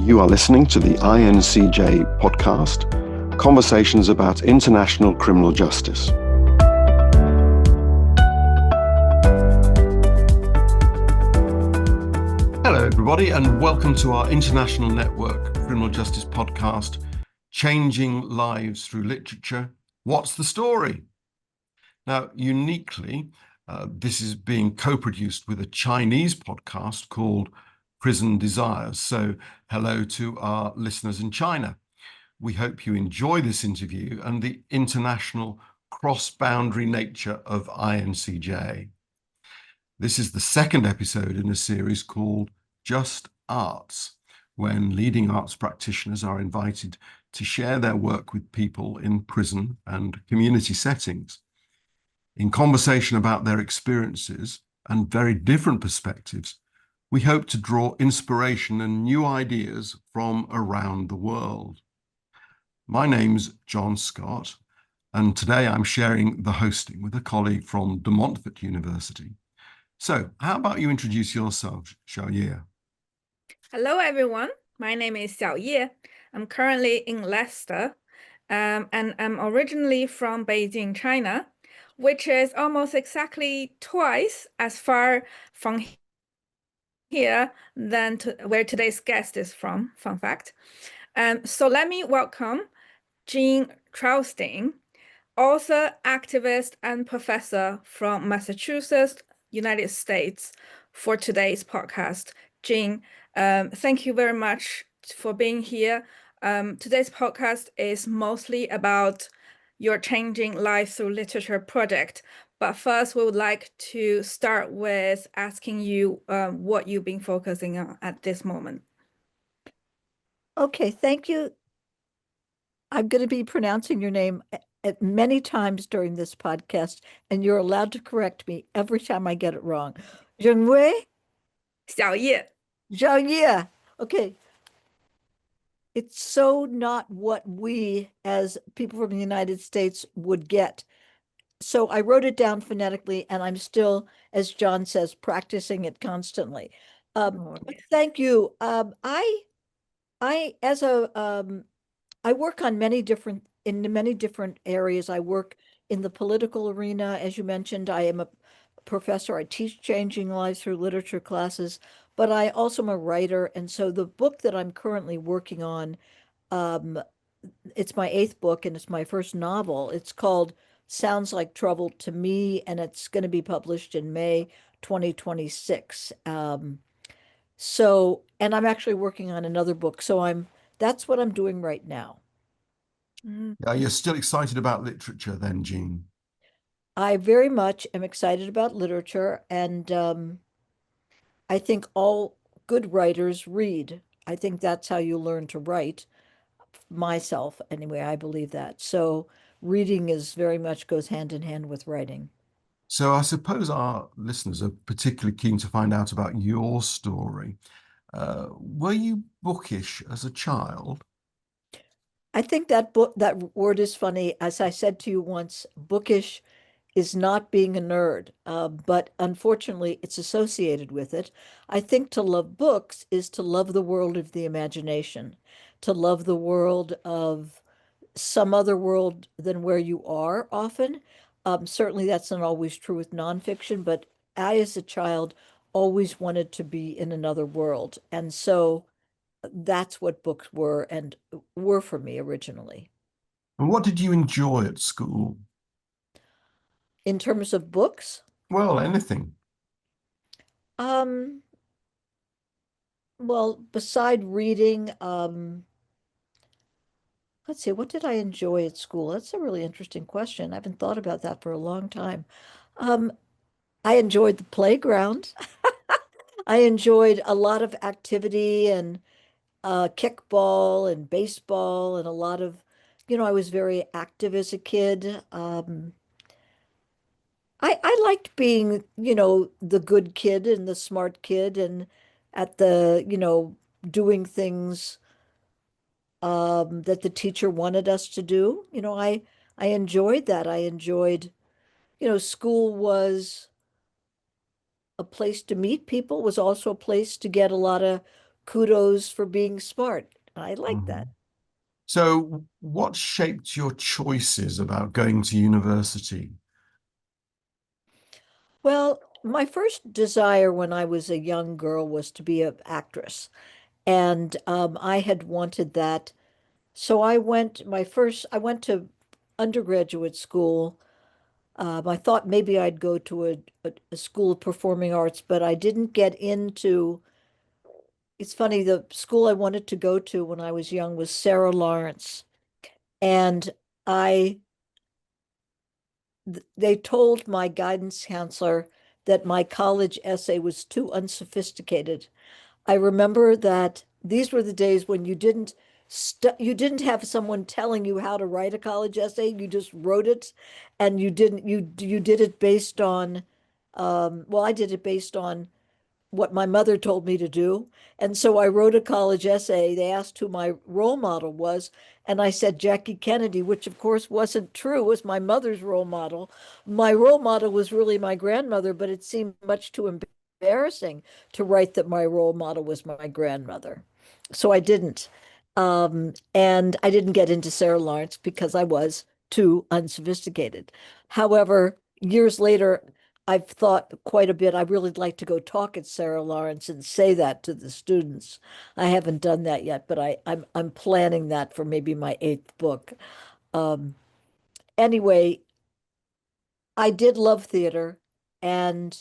You are listening to the INCJ podcast, Conversations about International Criminal Justice. Hello, everybody, and welcome to our International Network Criminal Justice podcast, Changing Lives Through Literature. What's the story? Now, uniquely, this is being co-produced with a Chinese podcast called Prison Desires. So hello to our listeners in China. We hope you enjoy this interview and the international cross-boundary nature of INCJ. This is the second episode in a series called Just Arts, when leading arts practitioners are invited to share their work with people in prison and community settings. In conversation about their experiences and very different perspectives, we hope to draw inspiration and new ideas from around the world. My name's John Scott, and today I'm sharing the hosting with a colleague from De Montfort University. So, how about you introduce yourself, Xiaoye? Hello, everyone. My name is Xiaoye. I'm currently in Leicester, and I'm originally from Beijing, China, which is almost exactly twice as far from here than where today's guest is from. Fun fact. So let me welcome Jean Trausting, author, activist, and professor from Massachusetts, United States, for today's podcast. Jean, thank you very much for being here. Today's podcast is mostly about your Changing Life Through Literature project. But first, we would like to start with asking you what you've been focusing on at this moment. Okay, thank you. I'm going to be pronouncing your name many times during this podcast, and you're allowed to correct me every time I get it wrong. Zhengwei? Xiaoye. Xiaoye. Okay. It's so not what we, as people from the United States, would get. So I wrote it down phonetically, and I'm still, as John says, practicing it constantly. Thank you. I work on many different areas. I work in the political arena, as you mentioned. I am a professor. I teach Changing Lives Through Literature classes, but I also am a writer. And so the book that I'm currently working on, it's my 8th book and it's my first novel. It's called Sounds Like Trouble to Me, and it's going to be published in May 2026. And I'm actually working on another book. So that's what I'm doing right now. Yeah, you're still excited about literature then, Jean? I very much am excited about literature, and I think all good writers read. I think that's how you learn to write. Myself, anyway, I believe that. So reading is very much goes hand in hand with writing. So I suppose our listeners are particularly keen to find out about your story. Were you bookish as a child? I think that word is funny. As I said to you once, bookish is not being a nerd, but unfortunately, it's associated with it. I think to love books is to love the world of the imagination, to love the world of some other world than where you are often. Certainly, that's not always true with nonfiction, but I, as a child, always wanted to be in another world. And so that's what books were for me originally. And what did you enjoy at school? In terms of books, Well, anything. um, well, beside reading, let's see, what did I enjoy at school? That's a really interesting question. I haven't thought about that for a long time. Um, I enjoyed the playground. I enjoyed a lot of activity and kickball and baseball and a lot of, I was very active as a kid. I liked being, the good kid and the smart kid and at the, doing things that the teacher wanted us to do. I enjoyed that. I enjoyed, school was a place to meet people, was also a place to get a lot of kudos for being smart. I like that. Mhm. So, what shaped your choices about going to university? Well, my first desire when I was a young girl was to be an actress. And I had wanted that. So I went to undergraduate school. I thought maybe I'd go to a school of performing arts, but I didn't get into, it's funny, the school I wanted to go to when I was young was Sarah Lawrence. And I, they told my guidance counselor that my college essay was too unsophisticated. I remember that these were the days when you didn't have someone telling you how to write a college essay. You just wrote it, and you did it based on well, I did it based on what my mother told me to do. And so I wrote a college essay. They asked who my role model was, and I said Jackie Kennedy, which of course wasn't true, was my mother's role model. My role model was really my grandmother, but it seemed much too embarrassing to write that my role model was my grandmother. So I didn't. And I didn't get into Sarah Lawrence because I was too unsophisticated. However, years later, I've thought quite a bit. I really like to go talk at Sarah Lawrence and say that to the students. I haven't done that yet, but I'm planning that for maybe my eighth book. Um, anyway, I did love theater, and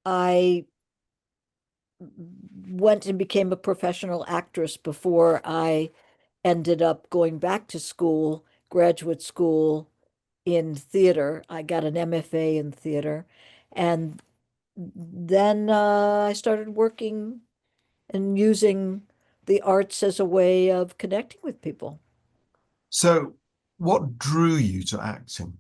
I went and became a professional actress before I ended up going back to school, graduate school in theater. I got an MFA in theater, and then I started working and using the arts as a way of connecting with people. So, what drew you to acting?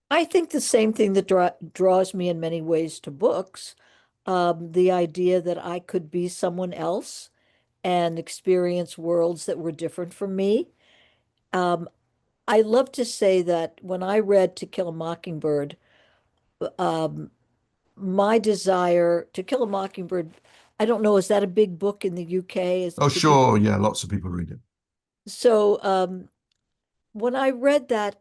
I think the same thing that draws me in many ways to books, the idea that I could be someone else and experience worlds that were different from me. Um, I love to say that when I read To Kill a Mockingbird, um, my desire to kill a mockingbird, I don't know, is that a big book in the UK? Oh, Did you? sure. Yeah, lots of people read it. So when I read that,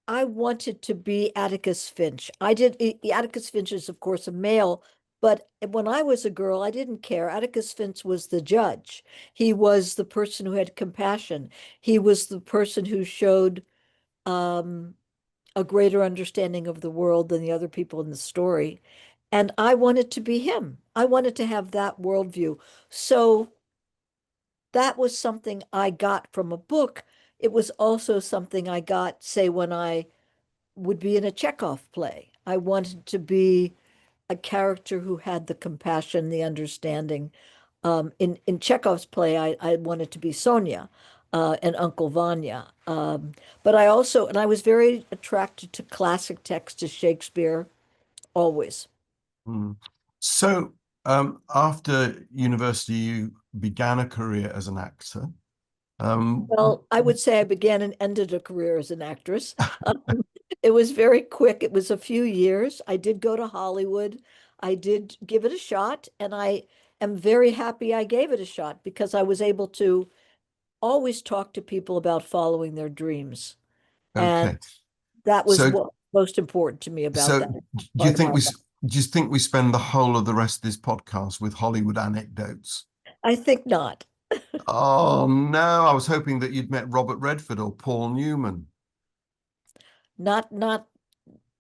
I wanted to be Atticus Finch. Atticus Finch is, of course, a male, but when I was a girl, I didn't care. Atticus Finch was the judge. He was the person who had compassion. He was the person who showed um, a greater understanding of the world than the other people in the story. And I wanted to be him. I wanted to have that worldview. So that was something I got from a book. It was also something I got, say, when I would be in a Chekhov play. I wanted to be a character who had the compassion, the understanding. In Chekhov's play, I wanted to be Sonia and Uncle Vanya. But I was very attracted to classic text, to Shakespeare, always. Mm. So, after university, you began a career as an actor. Well, I would say I began and ended a career as an actress. It was very quick. It was a few years. I did go to Hollywood. I did give it a shot, and I am very happy I gave it a shot because I was able to always talk to people about following their dreams. And Okay. that was So, what most important to me about so that do you part of think my we life. do you think we spend the whole of the rest of this podcast with Hollywood anecdotes? I think not. Oh no, I was hoping that you'd met Robert Redford or Paul Newman. Not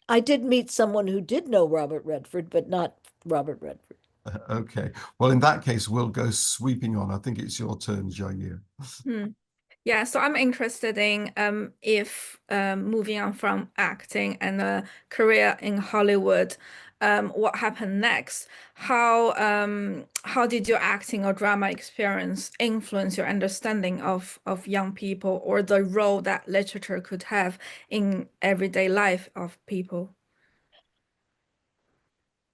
I did meet someone who did know Robert Redford, but not Robert Redford. Okay. Well, in that case, we'll go sweeping on. I think it's your turn, Jair. Hmm. Yeah, so I'm interested in if moving on from acting and a career in Hollywood, what happened next? How did your acting or drama experience influence your understanding of young people or the role that literature could have in everyday life of people?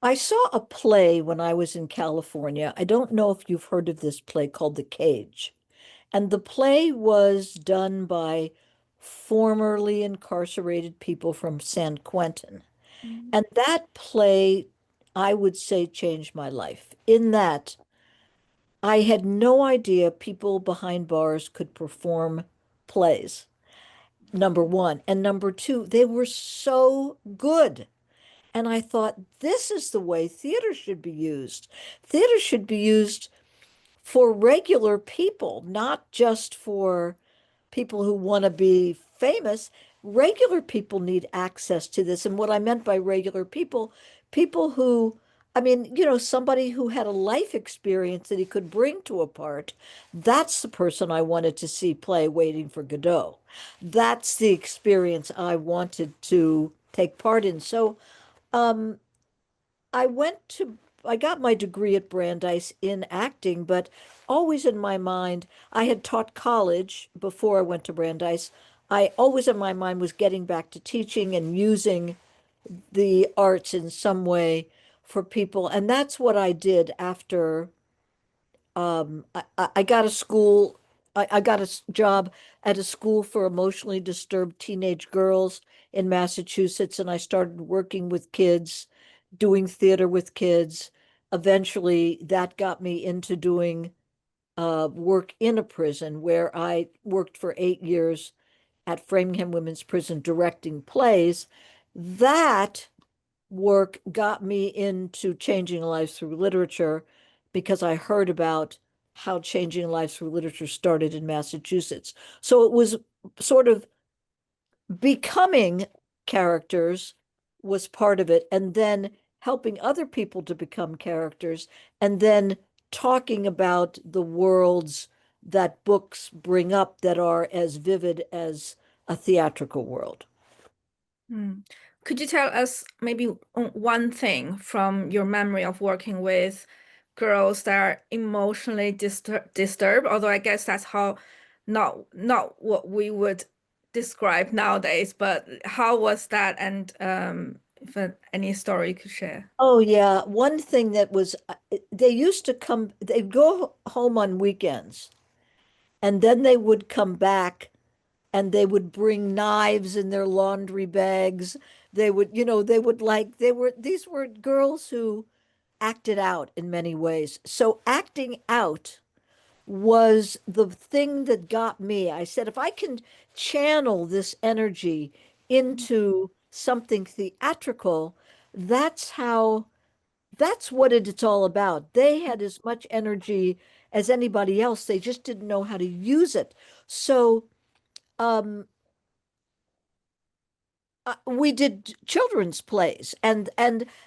I saw a play when I was in California. I don't know if you've heard of this play called The Cage. And the play was done by formerly incarcerated people from San Quentin. Mm. And that play I would say changed my life in that I had no idea people behind bars could perform plays, number one. And number two, they were so good. And I thought, this is the way theater should be used. Theater should be used for regular people, not just for people who want to be famous. Regular people need access to this. And what I meant by regular people, people who, I mean, somebody who had a life experience that he could bring to a part, that's the person I wanted to see play Waiting for Godot. That's the experience I wanted to take part in. So, um, I went to, I got my degree at Brandeis in acting, but always in my mind, I had taught college before I went to Brandeis. I always in my mind was getting back to teaching and using the arts in some way for people. And that's what I did after I got a school, I got a job at a school for emotionally disturbed teenage girls in Massachusetts, and I started working with kids, doing theater with kids. Eventually, that got me into doing work in a prison where I worked for 8 years at Framingham Women's Prison directing plays. That work got me into changing lives through literature because I heard about how changing lives through literature started in Massachusetts. So it was sort of becoming characters was part of it, and then helping other people to become characters, and then talking about the worlds that books bring up that are as vivid as a theatrical world. Could you tell us maybe one thing from your memory of working with girls that are emotionally disturbed? Although I guess that's how not what we would describe nowadays, but how was that? And if any story you could share. Oh yeah, one thing that was they used to come, they'd go home on weekends and then they would come back and they would bring knives in their laundry bags. They would, they would these were girls who acted out in many ways. So acting out was the thing that got me. I said, if I can channel this energy into something theatrical, that's how, that's what it's all about. They had as much energy as anybody else. They just didn't know how to use it. So, um, we did children's plays, and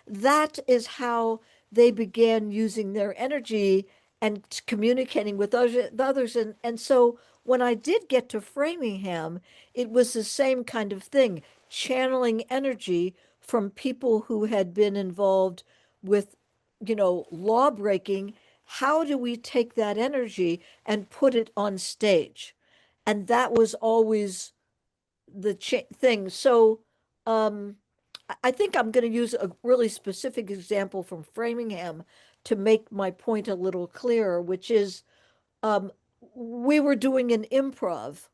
that is how they began using their energy and communicating with others. And so when I did get to Framingham, it was the same kind of thing, channeling energy from people who had been involved with, law breaking. How do we take that energy and put it on stage? And that was always the thing. So um, I think I'm going to use a really specific example from Framingham to make my point a little clearer, which is um, we were doing an improv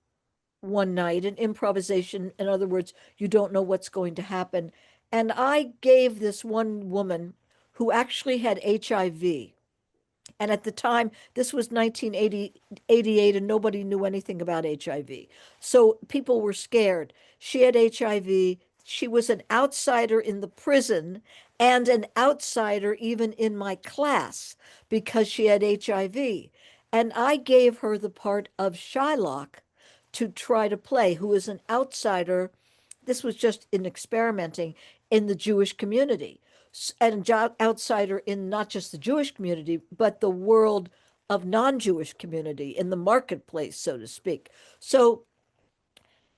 one night, an improvisation. In other words, you don't know what's going to happen. And I gave this one woman who actually had HIV. And at the time, this was 1988, and nobody knew anything about HIV. So people were scared. She had HIV. She was an outsider in the prison and an outsider even in my class because she had HIV. And I gave her the part of Shylock to try to play, who is an outsider. This was just in experimenting in the Jewish community and outsider in not just the Jewish community, but the world of non-Jewish community in the marketplace, so to speak. So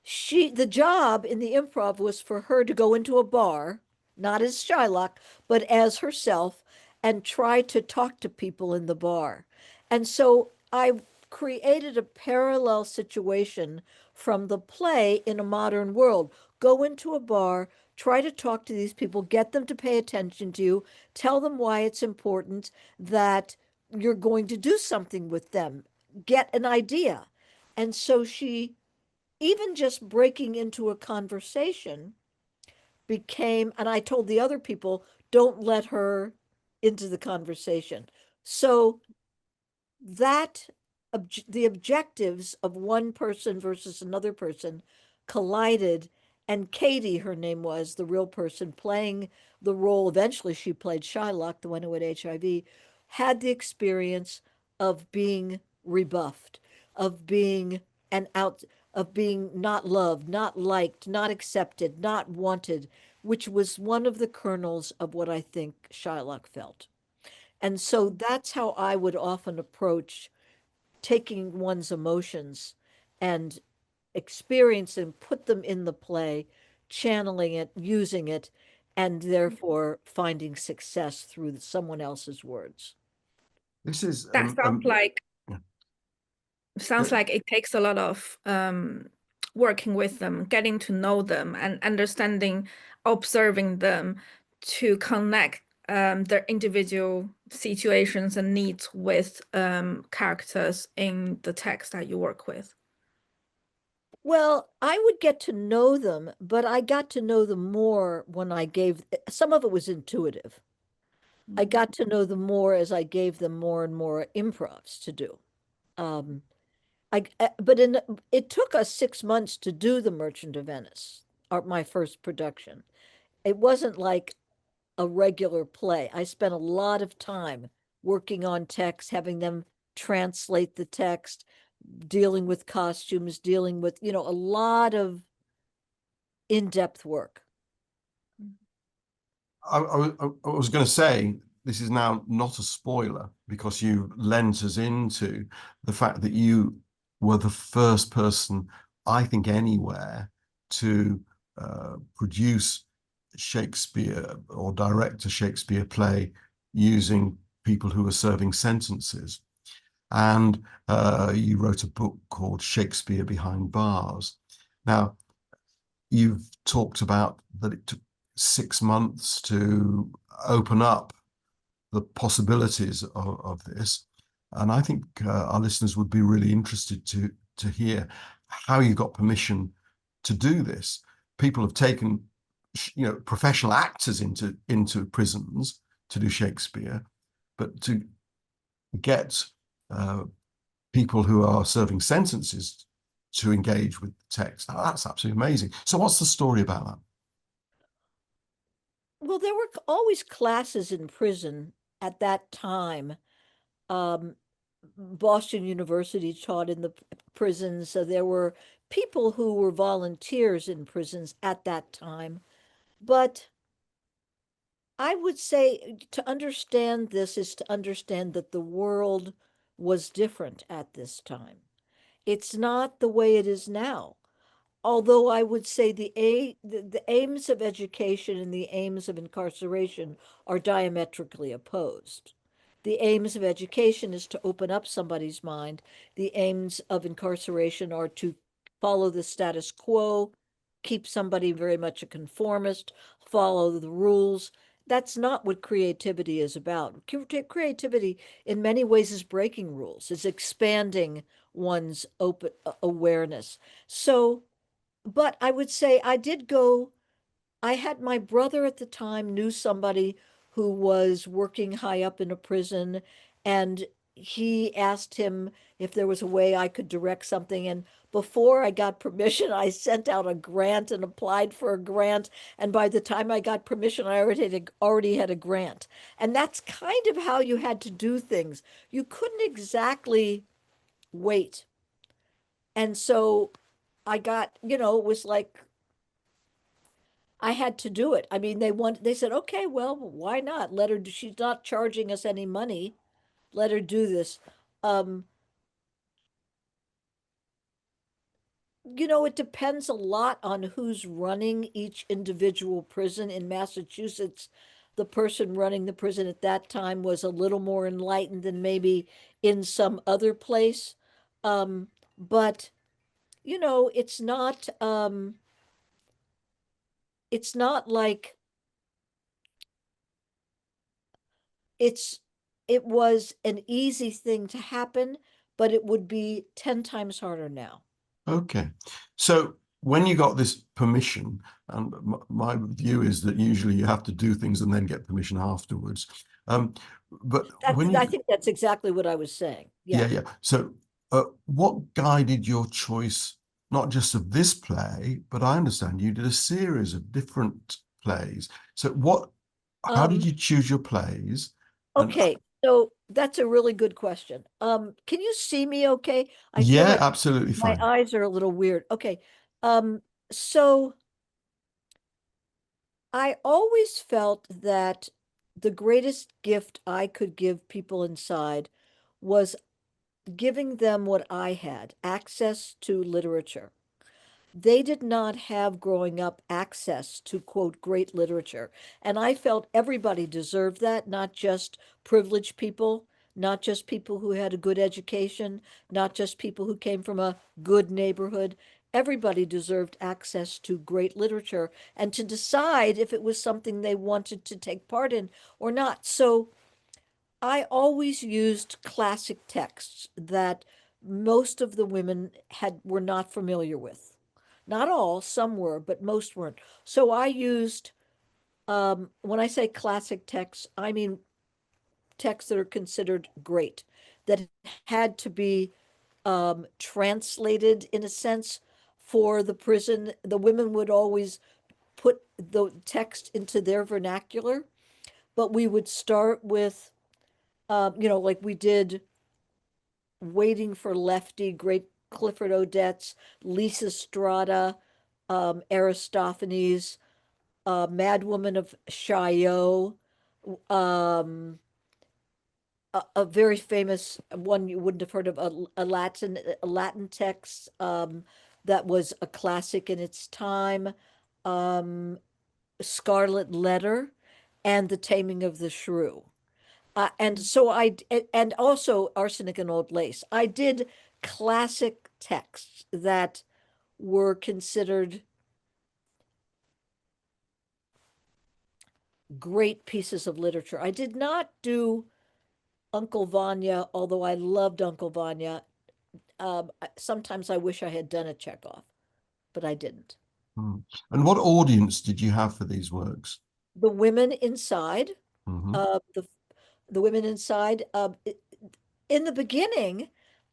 the job in the improv was for her to go into a bar, not as Shylock, but as herself, and try to talk to people in the bar. And so I created a parallel situation from the play in a modern world. Go into a bar, try to talk to these people, get them to pay attention to you, tell them why it's important that you're going to do something with them, get an idea. And so she, even just breaking into a conversation became, and I told the other people, don't let her into the conversation. So that the objectives of one person versus another person collided, and Katie, her name was, the real person playing the role, eventually she played Shylock, the one who had HIV, had the experience of being rebuffed, of being of being not loved, not liked, not accepted, not wanted, which was one of the kernels of what I think Shylock felt. And so that's how I would often approach taking one's emotions and experience and put them in the play, channeling it, using it, and therefore finding success through someone else's words. This is That sounds like yeah. sounds like it takes a lot of working with them, getting to know them, and understanding, observing them to connect their individual situations and needs with characters in the text that you work with. Well, I would get to know them, but I got to know them more when I gave, some of it was intuitive. I got to know them more as I gave them more and more improvs to do. But it took us 6 months to do The Merchant of Venice, my first production. It wasn't like a regular play. I spent a lot of time working on text, having them translate the text, dealing with costumes, dealing with, a lot of in-depth work. I was going to say, this is now not a spoiler because you lent us into the fact that you were the first person, I think, anywhere to produce Shakespeare or direct a Shakespeare play using people who were serving sentences. And you wrote a book called Shakespeare Behind Bars. Now, you've talked about that it took 6 months to open up the possibilities of this. And I think our listeners would be really interested to hear how you got permission to do this. People have taken, professional actors into prisons to do Shakespeare, but to get people who are serving sentences to engage with the text, that's absolutely amazing. So what's the story about that? Well, there were always classes in prison at that time. Boston University taught in the prisons, so there were people who were volunteers in prisons at that time. But I would say to understand this is to understand that the world was different at this time. It's not the way it is now. Although I would say the aims of education and the aims of incarceration are diametrically opposed. The aims of education is to open up somebody's mind. The aims of incarceration are to follow the status quo, keep somebody very much a conformist, follow the rules. That's not what creativity is about. Creativity, in many ways, is breaking rules, is expanding one's open awareness. So, but I would say I had my brother at the time knew somebody who was working high up in a prison, and he asked him if there was a way I could direct something. And before I got permission, I sent out a grant and applied for a grant. And by the time I got permission, I already had a grant. And that's kind of how you had to do things. You couldn't exactly wait. And so I got, it was like I had to do it. I mean, they said, okay, well, why not? Let her, she's not charging us any money. Let her do this. It depends a lot on who's running each individual prison. In Massachusetts, the person running the prison at that time was a little more enlightened than maybe in some other place. But it's not like it was an easy thing to happen, but it would be 10 times harder now. Okay. So when you got this permission, and my view is that usually you have to do things and then get permission afterwards. But when you, I think that's exactly what I was saying. yeah, Yeah. yeah. So, what guided your choice, not just of this play, but I understand you did a series of different plays. So, how did you choose your plays? And Okay, so that's a really good question. Can you see me okay? I feel yeah, like absolutely my fine. eyes are a little weird. Okay. So I always felt that the greatest gift I could give people inside was giving them what I had, access to literature. They did not have growing up access to quote great literature. And I felt everybody deserved that, not just privileged people, not just people who had a good education, not just people who came from a good neighborhood. Everybody deserved access to great literature and to decide if it was something they wanted to take part in or not. So I always used classic texts that most of the women were not familiar with. Not all, some were, but most weren't. So I used, when I say classic texts, I mean texts that are considered great, that had to be translated in a sense for the prison. The women would always put the text into their vernacular, but we would start with, like we did Waiting for Lefty, great Clifford Odets, Lysistrata, Aristophanes, Madwoman of Chaillot, um, a very famous one you wouldn't have heard of, a Latin text that was a classic in its time, um, Scarlet Letter, and The Taming of the Shrew. And so and also Arsenic and Old Lace. I did classic texts that were considered great pieces of literature. I did not do Uncle Vanya, although I loved Uncle Vanya. Sometimes I wish I had done a Chekhov, but I didn't. Hmm. And what audience did you have for these works? The women inside, Hmm. uh, the the women inside. In the beginning,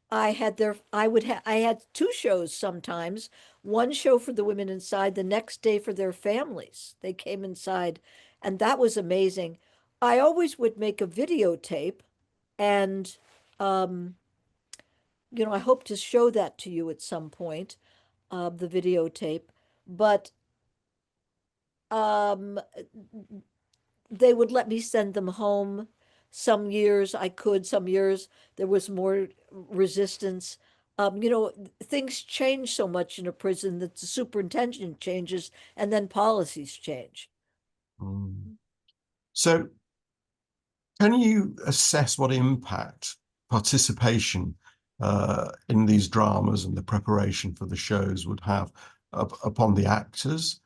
I had two shows sometimes. One show for the women inside, the next day for their families. They came inside, and that was amazing. I always would make a videotape, and um, I hope to show that to you at some point, the videotape. But um, they would let me send them home. Some years I could, some years there was more resistance. Things change so much in a prison that the superintendent changes and then policies change. Mm. So, can you assess what impact participation in these dramas and the preparation for the shows would have upon the actors,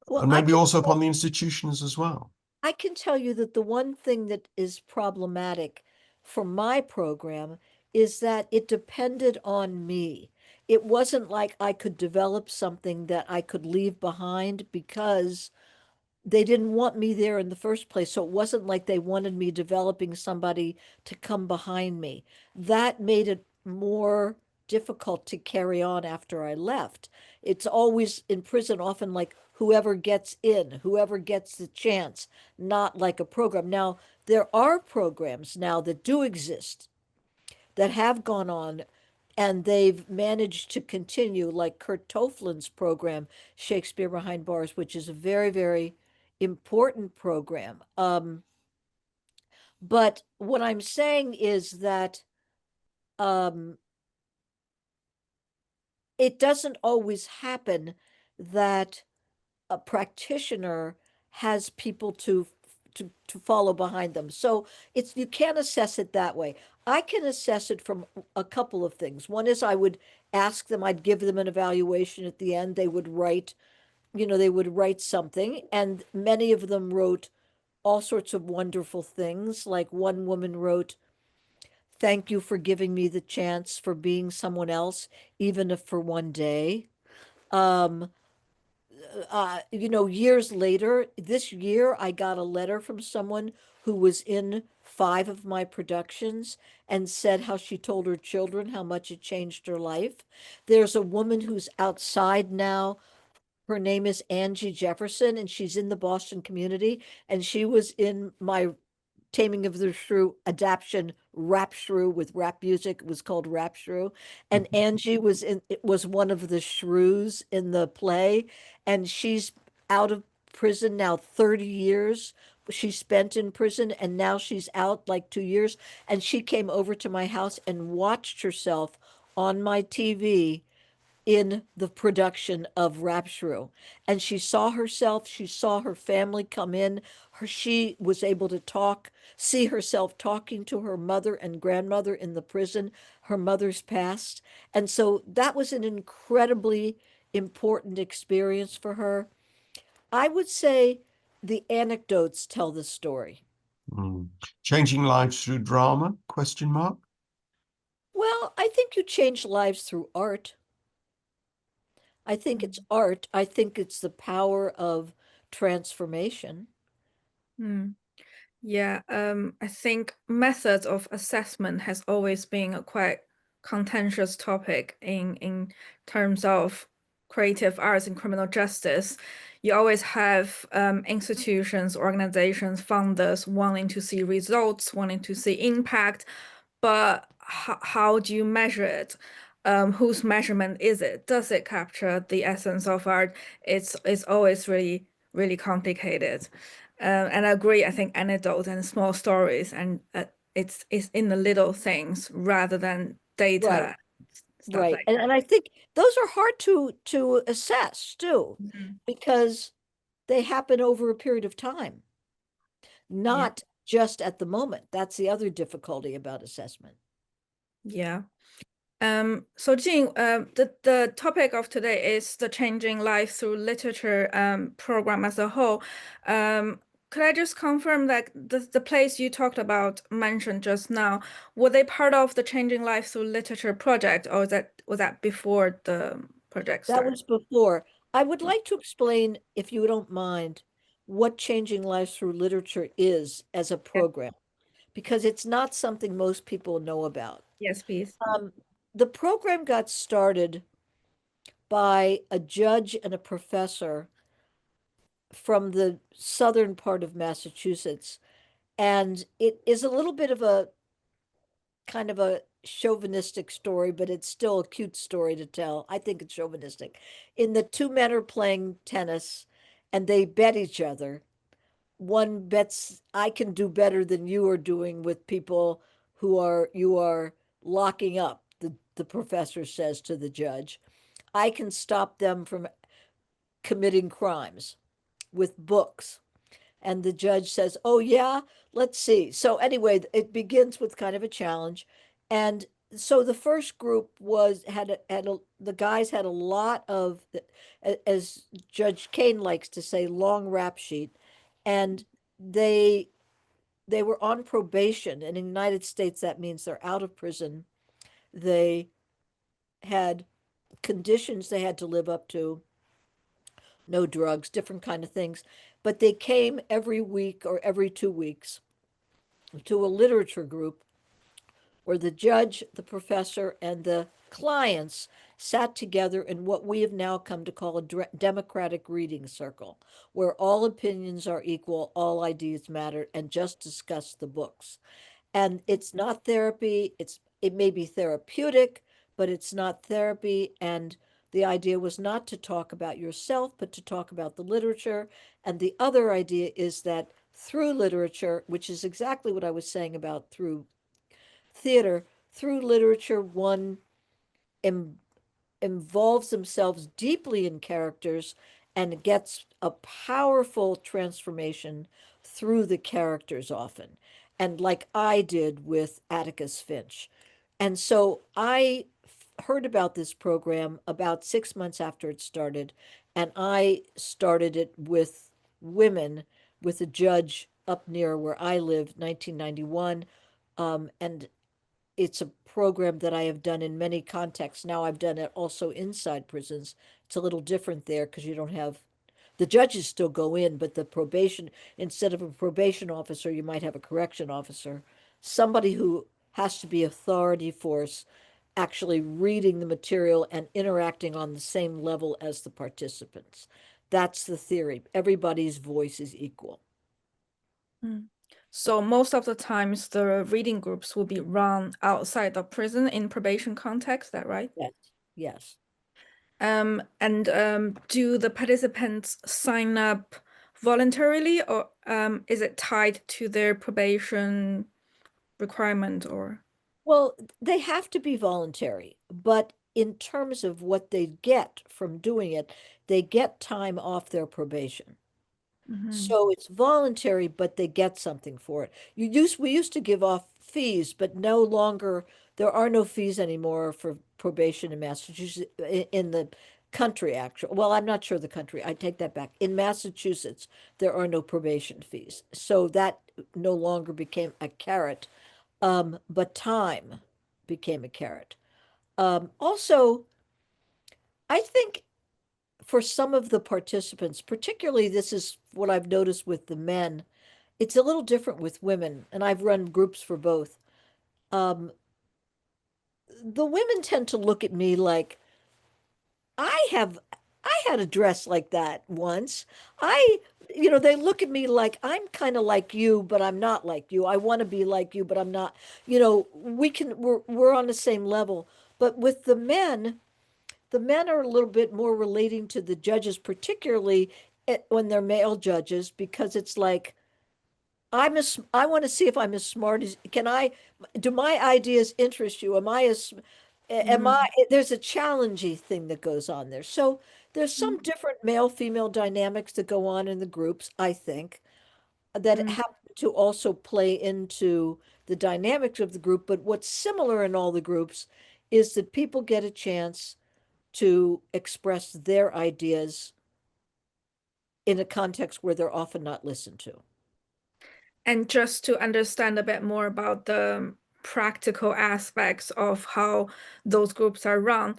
Well, and maybe also upon the institutions as well? I can tell you that the one thing that is problematic for my program is that it depended on me. It wasn't like I could develop something that I could leave behind because they didn't want me there in the first place. So it wasn't like they wanted me developing somebody to come behind me. That made it more difficult to carry on after I left. It's always in prison, often like whoever gets in, whoever gets the chance, not like a program. Now, there are programs now that do exist that have gone on and they've managed to continue, like Kurt Toflin's program, Shakespeare Behind Bars, which is a very, very important program. But what I'm saying is that um, it doesn't always happen that a practitioner has people to follow behind them. So you can't assess it that way. I can assess it from a couple of things. One is I would ask them, I'd give them an evaluation at the end. They would write something, and many of them wrote all sorts of wonderful things. Like one woman wrote, "Thank you for giving me the chance for being someone else, even if for one day." Um, years later, this year, I got a letter from someone who was in 5 of my productions and said how she told her children how much it changed her life. There's a woman who's outside now. Her name is Angie Jefferson, and she's in the Boston community, and she was in my Taming of the Shrew adaptation Rap Shrew with rap music. It was called Rap Shrew. And Angie was one of the shrews in the play. And she's out of prison now 30 years. She spent in prison and now she's out like 2 years. And she came over to my house and watched herself on my TV in the production of Rap Shrew. And she saw herself, she saw her family come in. She was able to see herself talking to her mother and grandmother in the prison. Her mother's passed. And so that was an incredibly important experience for her. I would say the anecdotes tell the story. Changing lives through drama, question mark? Well, I think you change lives through art. I think it's art. I think it's the power of transformation. Yeah, I think methods of assessment has always been a quite contentious topic in terms of creative arts and criminal justice. You always have institutions, organizations, funders wanting to see results, wanting to see impact, but how do you measure it? Whose measurement is it? Does it capture the essence of art? It's always really complicated. And I agree. I think anecdotes and small stories, and it's in the little things rather than data, Right, stuff right. like that. And I think those are hard to assess too, because they happen over a period of time, not just at the moment. That's the other difficulty about assessment. Yeah. So Jean, the topic of today is the Changing Life Through Literature program as a whole. Could I just confirm that the place you talked about mentioned just now, were they part of the Changing Life Through Literature project, or was that before the project That started? was before. I would like to explain, if you don't mind, what Changing Lives Through Literature is as a program, because it's not something most people know about. Yes, please. The program got started by a judge and a professor from the southern part of Massachusetts. And it is a little bit of a kind of a chauvinistic story, but it's still a cute story to tell. I think it's chauvinistic. In the two men are playing tennis and they bet each other. One bets, I can do better than you are doing with people you are locking up, the professor says to the judge. I can stop them from committing crimes with books. And the judge says, "Oh, yeah, let's see." So, anyway, it begins with kind of a challenge. And so the first group the guys had a lot of, as Judge Kane likes to say, long rap sheet. And they were on probation. And in the United States, that means they're out of prison. They had conditions they had to live up to, no drugs, different kind of things. But they came every week or every 2 weeks to a literature group where the judge, the professor, and the clients sat together in what we have now come to call a democratic reading circle, where all opinions are equal, all ideas matter, and just discuss the books. And it's not therapy. It may be therapeutic, but it's not therapy. And the idea was not to talk about yourself, but to talk about the literature. And the other idea is that through literature, which is exactly what I was saying about through theater, through literature, one involves themselves deeply in characters and gets a powerful transformation through the characters often. And like I did with Atticus Finch. And so I heard about this program about 6 months after it started, and I started it with women, with a judge up near where I live, 1991. And it's a program that I have done in many contexts. Now I've done it also inside prisons It's a little different there because you don't have, the judges still go in, but the probation, instead of a probation officer, you might have a correction officer, somebody who has to be authority force, actually reading the material and interacting on the same level as the participants. That's the theory. Everybody's voice is equal. So most of the times the reading groups will be run outside the prison in probation context, is that right? Yes, yes. Do the participants sign up voluntarily, or is it tied to their probation requirement, or? Well, they have to be voluntary, but in terms of what they get from doing it, they get time off their probation. So it's voluntary, but they get something for it. We used to give off fees, but no longer, there are no fees anymore for probation in Massachusetts, in the country, actually. Well, I'm not sure the country. I take that back. In Massachusetts, there are no probation fees. So that no longer became a carrot, but time became a carrot. Also, I think for some of the participants, particularly this is what I've noticed with the men, it's a little different with women, and I've run groups for both. Um, the women tend to look at me like, I had a dress like that once. They look at me like I'm kind of like you, but I'm not like you. I want to be like you, but I'm not. We're on the same level. But with the men are a little bit more relating to the judges, particularly when they're male judges, because it's like, I want to see if I'm as smart as, do my ideas interest you? There's a challenging thing that goes on there. So there's some different male-female dynamics that go on in the groups, I think, that happen to also play into the dynamics of the group. But what's similar in all the groups is that people get a chance to express their ideas in a context where they're often not listened to. And just to understand a bit more about the practical aspects of how those groups are run,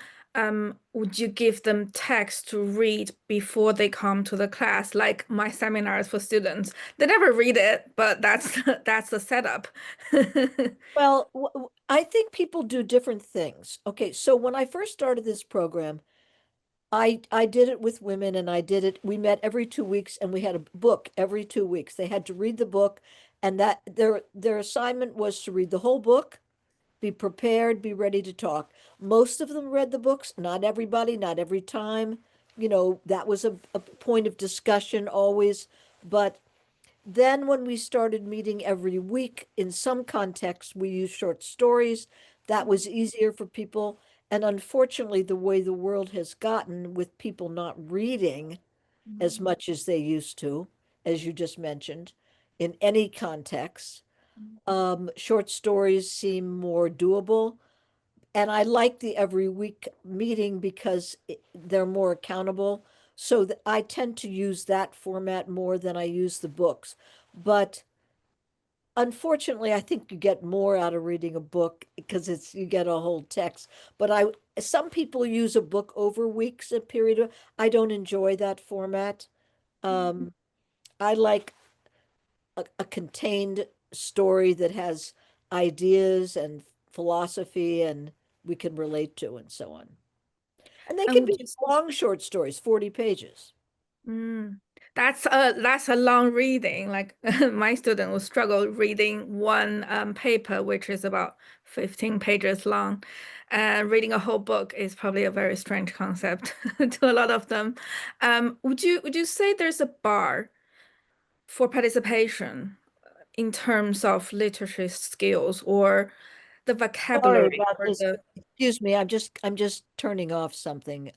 would you give them text to read before they come to the class? Like my seminars for students, they never read it, but that's that's the setup. Well, I think people do different things. Okay, so when I first started this program, I did it with women, and we met every 2 weeks, and we had a book every 2 weeks. They had to read the book, and that their assignment was to read the whole book, be prepared, be ready to talk. Most of them read the books, not everybody, not every time. That was a point of discussion always. But then when we started meeting every week, in some contexts, we used short stories. That was easier for people. And unfortunately, the way the world has gotten with people not reading as much as they used to, as you just mentioned, in any context, short stories seem more doable. And I like the every week meeting because they're more accountable. So I tend to use that format more than I use the books. But unfortunately, I think you get more out of reading a book because you get a whole text. But some people use a book over weeks, a period of, I don't enjoy that format. I like a contained story that has ideas and philosophy and we can relate to and so on. And they can be long short stories, 40 pages. That's a long reading. Like my student will struggle reading one paper, which is about 15 pages long. Reading a whole book is probably a very strange concept to a lot of them. Would you say there's a bar for participation in terms of literacy skills or the Sorry vocabulary about or this. the Excuse me, I'm just turning off something.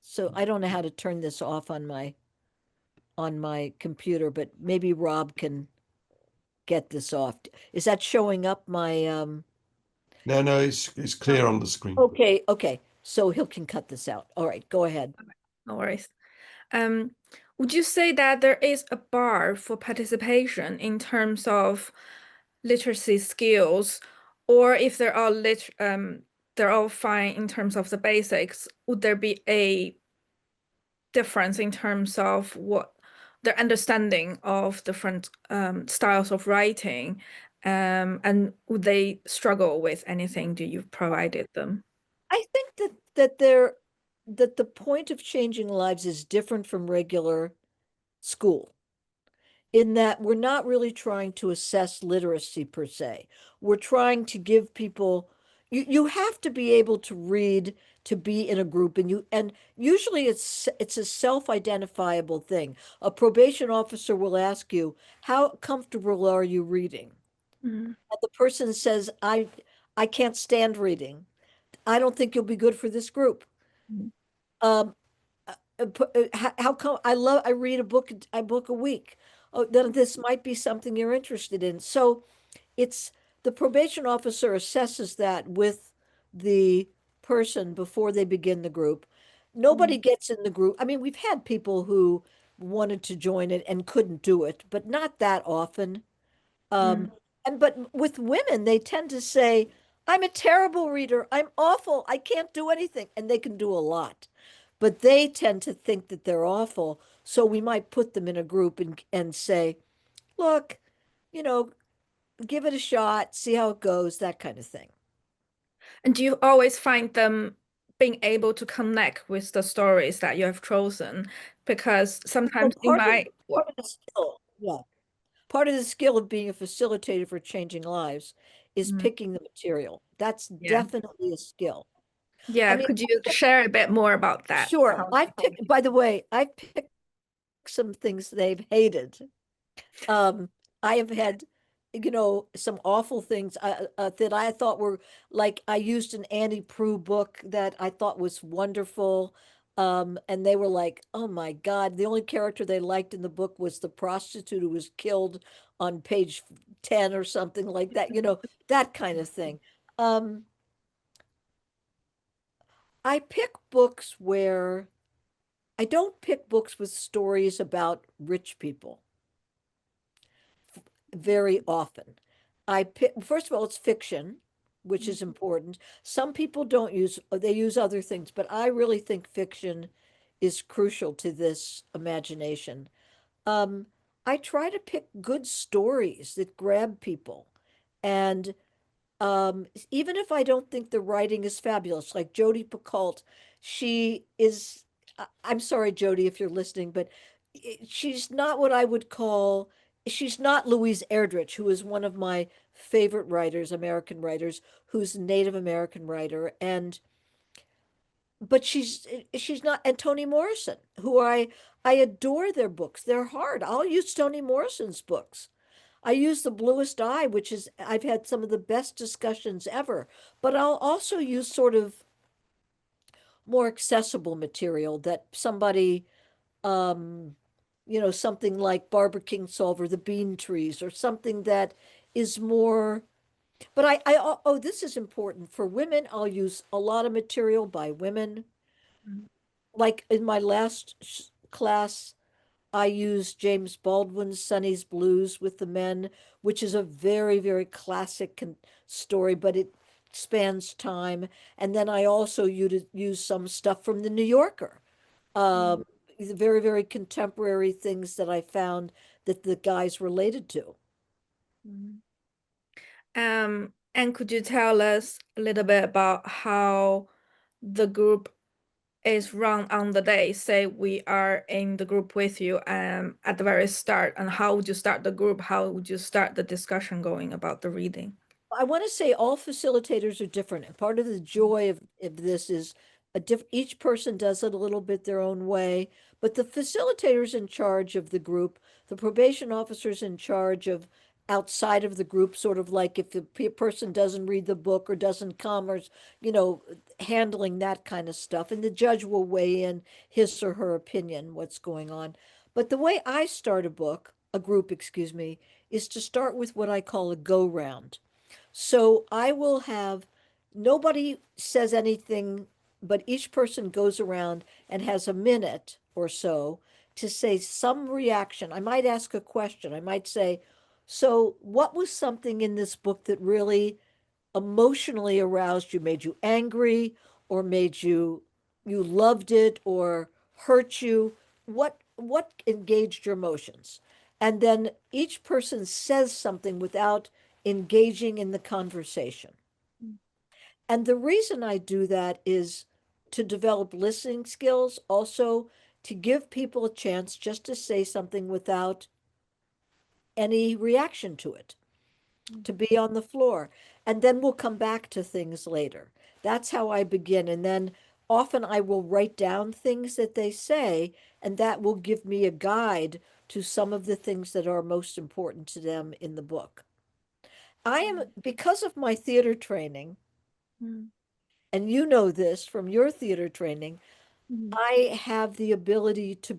So I don't know how to turn this off on my computer, but maybe Rob can get this off. Is that showing up my No, it's clear on the screen. Okay. So he can cut this out. All right, go ahead. no worries. Would you say that there is a bar for participation in terms of literacy skills, or if there are they're all fine in terms of the basics, would there be a difference in terms of what their understanding of different styles of writing? And would they struggle with anything do you've provided them? I think that the point of changing lives is different from regular school, in that we're not really trying to assess literacy per se. We're trying to give people, you have to be able to read to be in a group, and usually it's a self-identifiable thing. A probation officer will ask you, how comfortable are you reading? Mm. And the person says, I can't stand reading. I don't think you'll be good for this group. Mm. Um, how come I read a book a week? Oh, then this might be something you're interested in. So it's the probation officer assesses that with the person before they begin the group. Nobody gets in the group. I mean, we've had people who wanted to join it and couldn't do it, but not that often. Mm. But with women, they tend to say, I'm a terrible reader. I'm awful. I can't do anything. And they can do a lot. But they tend to think that they're awful. So we might put them in a group and say, look, you know, give it a shot, see how it goes, that kind of thing. And do you always find them being able to connect with the stories that you have chosen? Because Well, sometimes you might, part of the skill, yeah. Part of the skill of being a facilitator for changing lives is Mm. picking the material. That's Yeah. definitely a skill. I Yeah, mean, could you share a bit more about that? sure. By the way, I picked some things they've hated. I have had, some awful things that I thought were like, I used an Annie Proulx book that I thought was wonderful. And they were like, oh my God, the only character they liked in the book was the prostitute who was killed on page 10 or something like that, that kind of thing. Um, I pick books where I don't pick books with stories about rich people very often. I pick, first of all, it's fiction, which is important. Some people don't use, they use other things, but I really think fiction is crucial to this imagination. Um, I try to pick good stories that grab people. And even if I don't think the writing is fabulous, like Jodi Picoult, she is, I'm sorry, Jodi, if you're listening, but she's not what I would call, she's not Louise Erdrich, who is one of my favorite writers, American writers, who's a Native American writer. But she's not, and Toni Morrison, who I adore their books. They're hard. I'll use Toni Morrison's books. I use The Bluest Eye, which is, I've had some of the best discussions ever, but I'll also use sort of more accessible material that somebody, um, something like Barbara Kingsolver, The Bean Trees, or something that is more, but oh, this is important. For women, I'll use a lot of material by women. Mm. Like in my last class, I used James Baldwin's Sonny's Blues with the Men, which is a very, very classic story, but it spans time. And then I also used some stuff from the New Yorker, um, very, very contemporary things that I found that the guys related to. Mm. And could you tell us a little bit about how the group is run on the day? Say we are in the group with you at the very start, and how would you start the group? How would you start the discussion going about the reading? I want to say all facilitators are different. And part of the joy of this is each person does it a little bit their own way, but the facilitator's in charge of the group. The probation officer's in charge of outside of the group, sort of like if the person doesn't read the book or doesn't come, or, handling that kind of stuff. And the judge will weigh in his or her opinion, what's going on. But the way I start a group, excuse me, is to start with what I call a go round. So I will have, nobody says anything, but each person goes around and has a minute or so to say some reaction. I might ask a question. I might say, so what was something in this book that really emotionally aroused you, made you angry, or made you loved it or hurt you. What engaged your emotions? And then each person says something without engaging in the conversation. And the reason I do that is to develop listening skills, also to give people a chance just to say something without any reaction to it, to be on the floor. And then we'll come back to things later. That's how I begin. And then often I will write down things that they say, and that will give me a guide to some of the things that are most important to them in the book. I am, because of my theater training, and you know this from your theater training, I have the ability to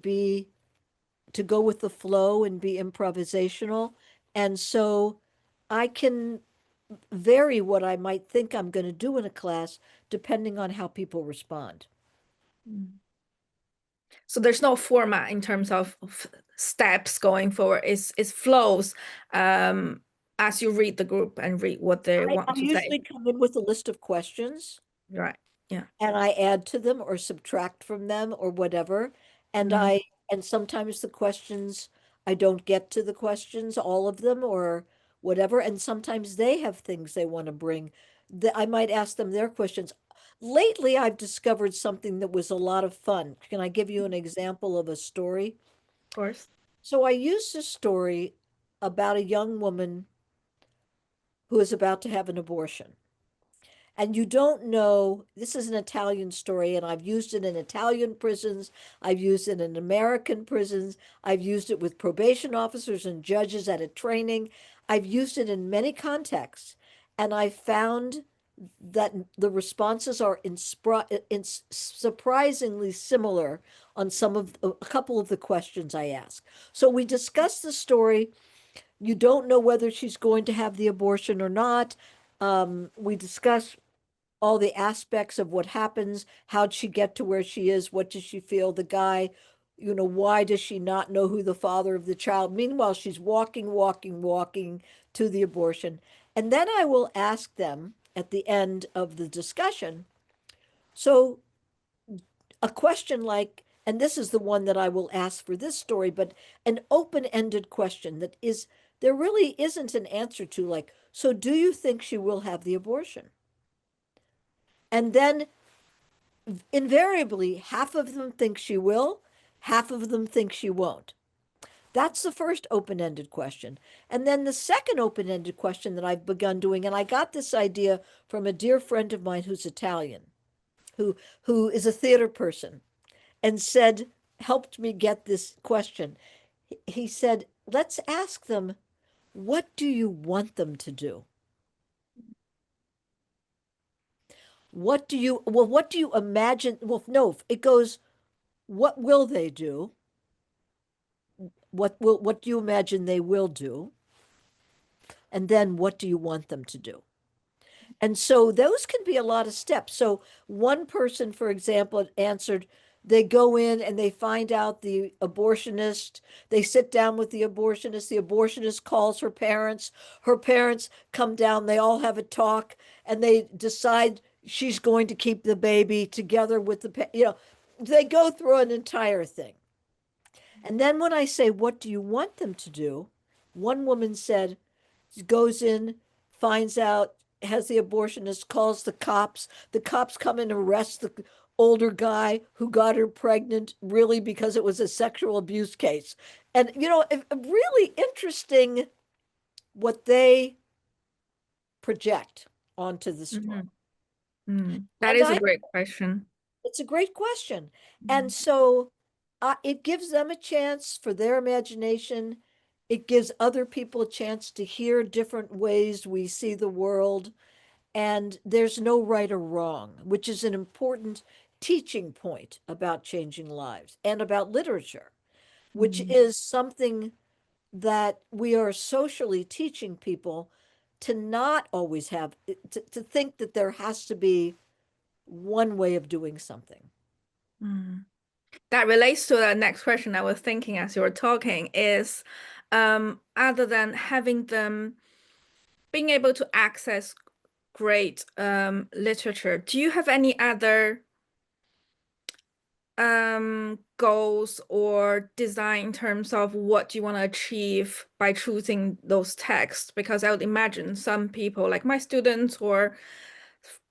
go with the flow and be improvisational. And so I can vary what I might think I'm going to do in a class depending on how people respond. So there's no format in terms of steps going forward. It's flows as you read the group and read what they want I to usually say. come in with a list of questions Right. Yeah. and I add to them or subtract from them or whatever. And and sometimes the questions, I don't get to the questions, all of them or whatever. And sometimes they have things they want to bring that I might ask them their questions. Lately, I've discovered something that was a lot of fun. Can I give you an example of a story? Of course. So I used a story about a young woman who is about to have an abortion. And you don't know, this is an Italian story, and I've used it in Italian prisons. I've used it in American prisons. I've used it with probation officers and judges at a training. I've used it in many contexts. And I found that the responses are surprisingly similar on a couple of the questions I ask. So we discuss the story. You don't know whether she's going to have the abortion or not. We discuss all the aspects of what happens. How'd she get to where she is? What does she feel? The guy, why does she not know who the father of the child? Meanwhile, she's walking to the abortion. And then I will ask them at the end of the discussion, so a question like, and this is the one that I will ask for this story, but an open-ended question that is, there really isn't an answer to, like, so do you think she will have the abortion? And then invariably, half of them think she will, half of them think she won't. That's the first open-ended question. And then the second open-ended question that I've begun doing, and I got this idea from a dear friend of mine who's Italian, who is a theater person, and helped me get this question. He said, let's ask them, what do you want them to do? What do you imagine? Well, no, it goes, what will they do? What do you imagine they will do? And then what do you want them to do? And so those can be a lot of steps. So one person, for example, answered, they go in and they find out the abortionist, they sit down with the abortionist calls her parents come down, they all have a talk, and they decide she's going to keep the baby together with they go through an entire thing. And then when I say, what do you want them to do? One woman said, goes in, finds out, has the abortionist, calls the cops come and arrest the older guy who got her pregnant, really because it was a sexual abuse case. And, really interesting what they project onto the story. That is a great question. It's a great question. And so it gives them a chance for their imagination. It gives other people a chance to hear different ways we see the world. And there's no right or wrong, which is an important teaching point about changing lives and about literature, which is something that we are socially teaching people to not always have, to think that there has to be one way of doing something. That relates to the next question I was thinking as you were talking is, other than having them being able to access great literature. Do you have any other goals or design in terms of what you want to achieve by choosing those texts? Because I would imagine some people, like my students or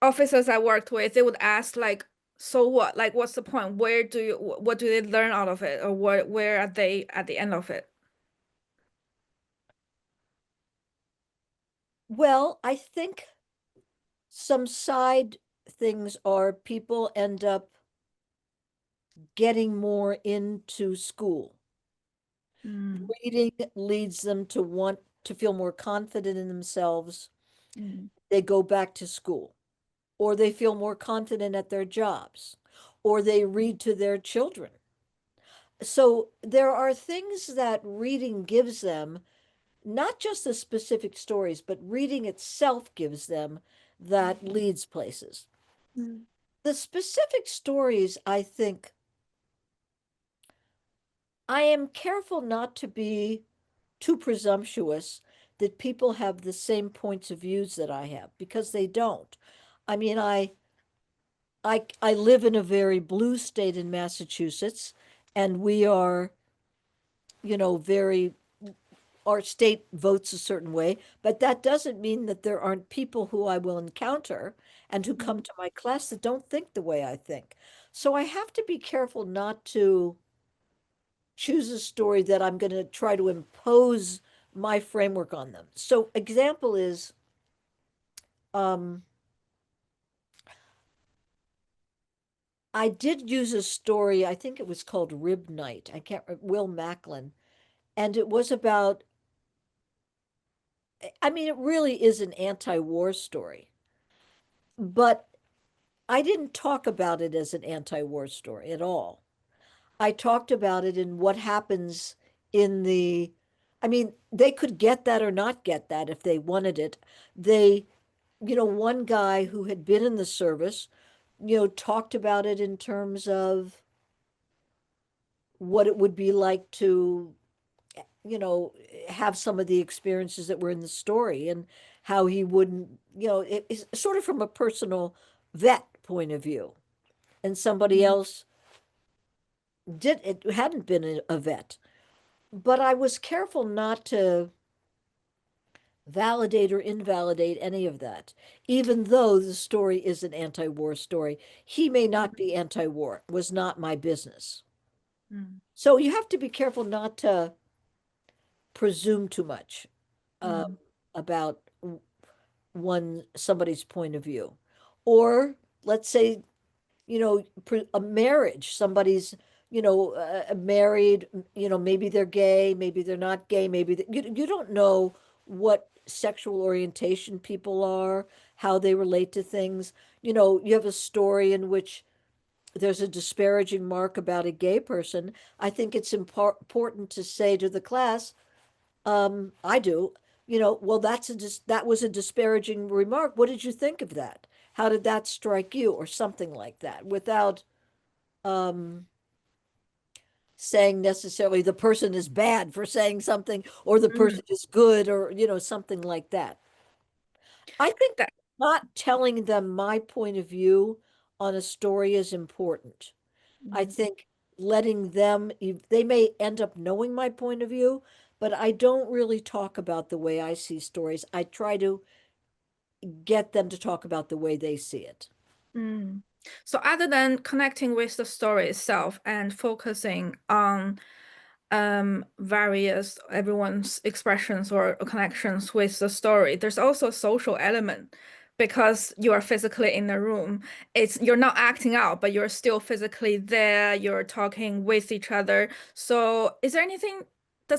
officers I worked with, they would ask like, so what? Like, what's the point? What do they learn out of it? Or where are they at the end of it? Well, I think some side things are people end up getting more into school. Mm, Reading leads them to want to feel more confident in themselves. mm, They go back to school, or they feel more confident at their jobs, or they read to their children. So there are things that reading gives them, not just the specific stories, but reading itself gives them that leads places. mm, The specific stories, I think, I am careful not to be too presumptuous that people have the same points of views that I have, because they don't. I mean, I live in a very blue state in Massachusetts, and we are, very, our state votes a certain way, but that doesn't mean that there aren't people who I will encounter and who come to my class that don't think the way I think. So I have to be careful not to choose a story that I'm going to try to impose my framework on them. So example is, um, I did use a story, I think it was called Rib Night. I can't, Will Macklin. And it was about, I mean, it really is an anti-war story, but I didn't talk about it as an anti-war story at all. I talked about it in what happens in the, I mean, they could get that or not get that if they wanted it. They, one guy who had been in the service, talked about it in terms of what it would be like to, have some of the experiences that were in the story, and how he wouldn't, it's sort of from a personal vet point of view. And somebody else hadn't been a vet. But I was careful not to validate or invalidate any of that, even though the story is an anti-war story. He may not be anti-war, was not my business. mm, So you have to be careful not to presume too much mm, about somebody's point of view. Or let's say, a marriage, somebody's, married, maybe they're gay, maybe they're not gay, you don't know what sexual orientation people are, how they relate to things. You have a story in which there's a disparaging mark about a gay person. I think it's important to say to the class, I do, well, that was a disparaging remark. What did you think of that? How did that strike you? Or something like that, without um, saying necessarily the person is bad for saying something, or the mm. person is good, or, something like that. I think That, not telling them my point of view on a story is important. I mm, think letting them, they may end up knowing my point of view, but I don't really talk about the way I see stories. I try to get them to talk about the way they see it. mm. So other than connecting with the story itself and focusing on various everyone's expressions or connections with the story, there's also a social element because you are physically in the room. You're not acting out, but you're still physically there, you're talking with each other. So does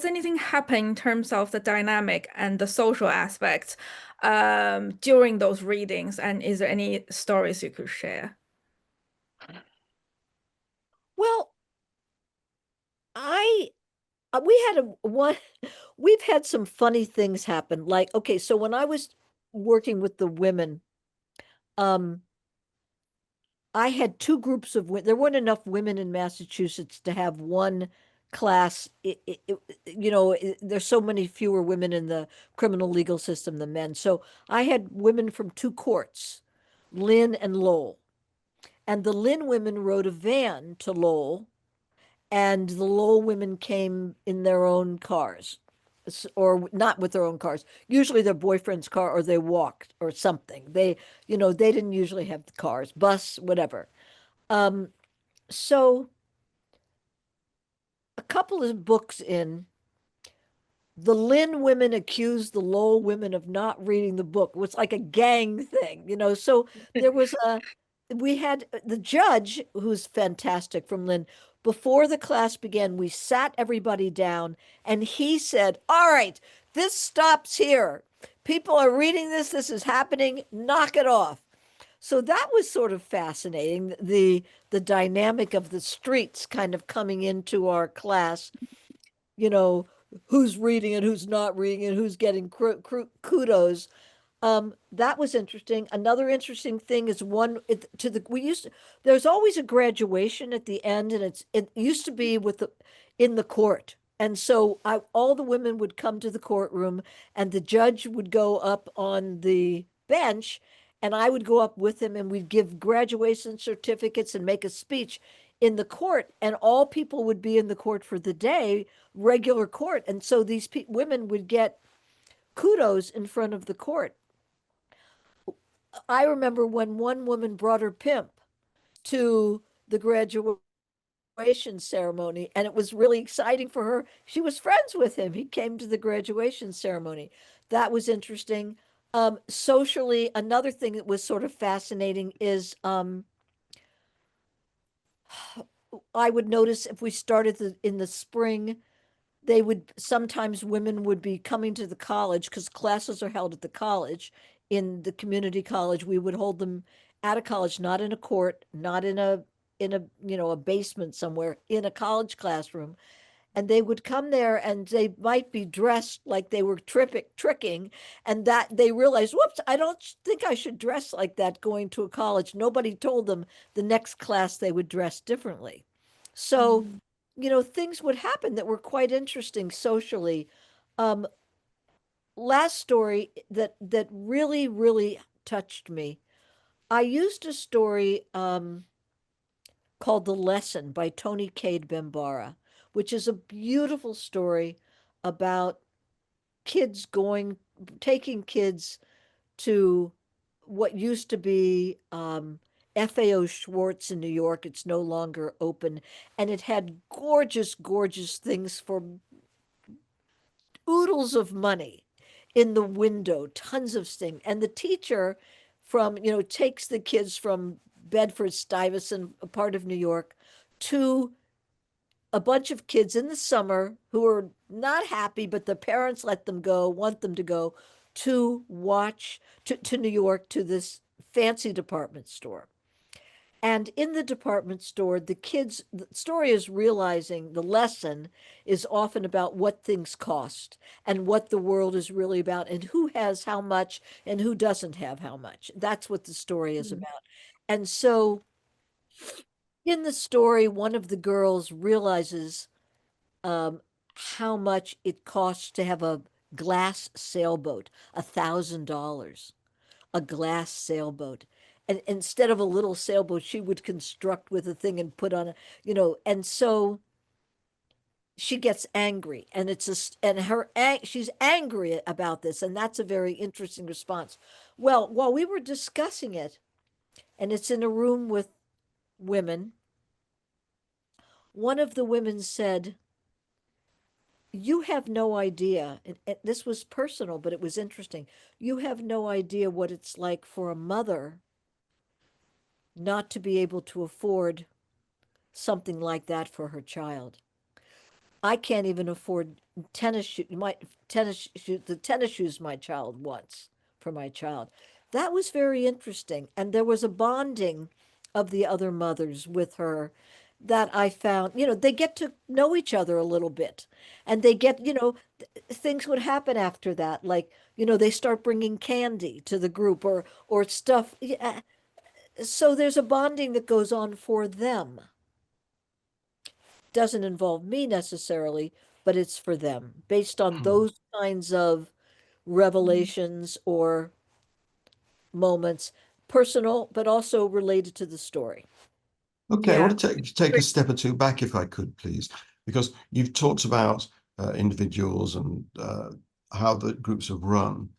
anything happen in terms of the dynamic and the social aspect during those readings? And is there any stories you could share? Well, I we had we've had some funny things happen. Like, okay, so when I was working with the women, um, I had two groups of women. There weren't enough women in Massachusetts to have one class, there's so many fewer women in the criminal legal system than men. So I had women from two courts, Lynn and Lowell. And the Lynn women rode a van to Lowell, and the Lowell women came in their own cars, or not with their own cars, usually their boyfriend's car, or they walked or something. They didn't usually have the cars, bus, whatever. So a couple of books in, the Lynn women accused the Lowell women of not reading the book. It was like a gang thing. So we had the judge, who's fantastic, from Lynn. Before the class began, we sat everybody down and he said, "All right, this stops here. People are reading this. This is happening. Knock it off." So that was sort of fascinating, the dynamic of the streets kind of coming into our class, you know, who's reading and who's not reading and who's getting kudos. That was interesting. Another interesting thing is there's always a graduation at the end, and it used to be in the court. And so all the women would come to the courtroom, and the judge would go up on the bench, and I would go up with him, and we'd give graduation certificates and make a speech in the court, and all people would be in the court for the day, regular court. And so these women would get kudos in front of the court. I remember when one woman brought her pimp to the graduation ceremony, and it was really exciting for her. She was friends with him. He came to the graduation ceremony. That was interesting. Socially, another thing that was sort of fascinating is I would notice if we started in the spring, sometimes women would be coming to the college because classes are held at the college. In the community college, we would hold them at a college, not in a court, not in a a basement somewhere, in a college classroom. And they would come there and they might be dressed like they were tricking, and that they realized, whoops, I don't think I should dress like that going to a college. Nobody told them the next class they would dress differently. So, things would happen that were quite interesting socially. Last story that really, really touched me. I used a story called The Lesson by Toni Cade Bambara, which is a beautiful story about taking kids to what used to be FAO Schwartz in New York. It's no longer open, and it had gorgeous, gorgeous things for oodles of money in the window, tons of things. And the teacher takes the kids from Bedford Stuyvesant, a part of New York, to a bunch of kids in the summer who are not happy, but the parents want them to go to New York, to this fancy department store. And in the department store, the story is realizing the lesson is often about what things cost and what the world is really about and who has how much and who doesn't have how much. That's what the story is about. And so in the story, one of the girls realizes how much it costs to have a glass sailboat, $1,000, a glass sailboat. And instead of a little sailboat, she would construct with a thing and put on and so she gets angry, and she's angry about this, and that's a very interesting response. Well, while we were discussing it, and it's in a room with women, one of the women said, "You have no idea," and this was personal, but it was interesting. "You have no idea what it's like for a mother not to be able to afford something like that for her child. I can't even afford the tennis shoes my child wants for my child." That was very interesting. And there was a bonding of the other mothers with her that I found, they get to know each other a little bit, and they get, things would happen after that. Like, they start bringing candy to the group or stuff. Yeah. So there's a bonding that goes on for them. doesn't involve me necessarily, but it's for them based on those kinds of revelations or moments, personal, but also related to the story. Okay, I Yeah. want to take a step or two back, if I could, please, because you've talked about individuals and how the groups have run.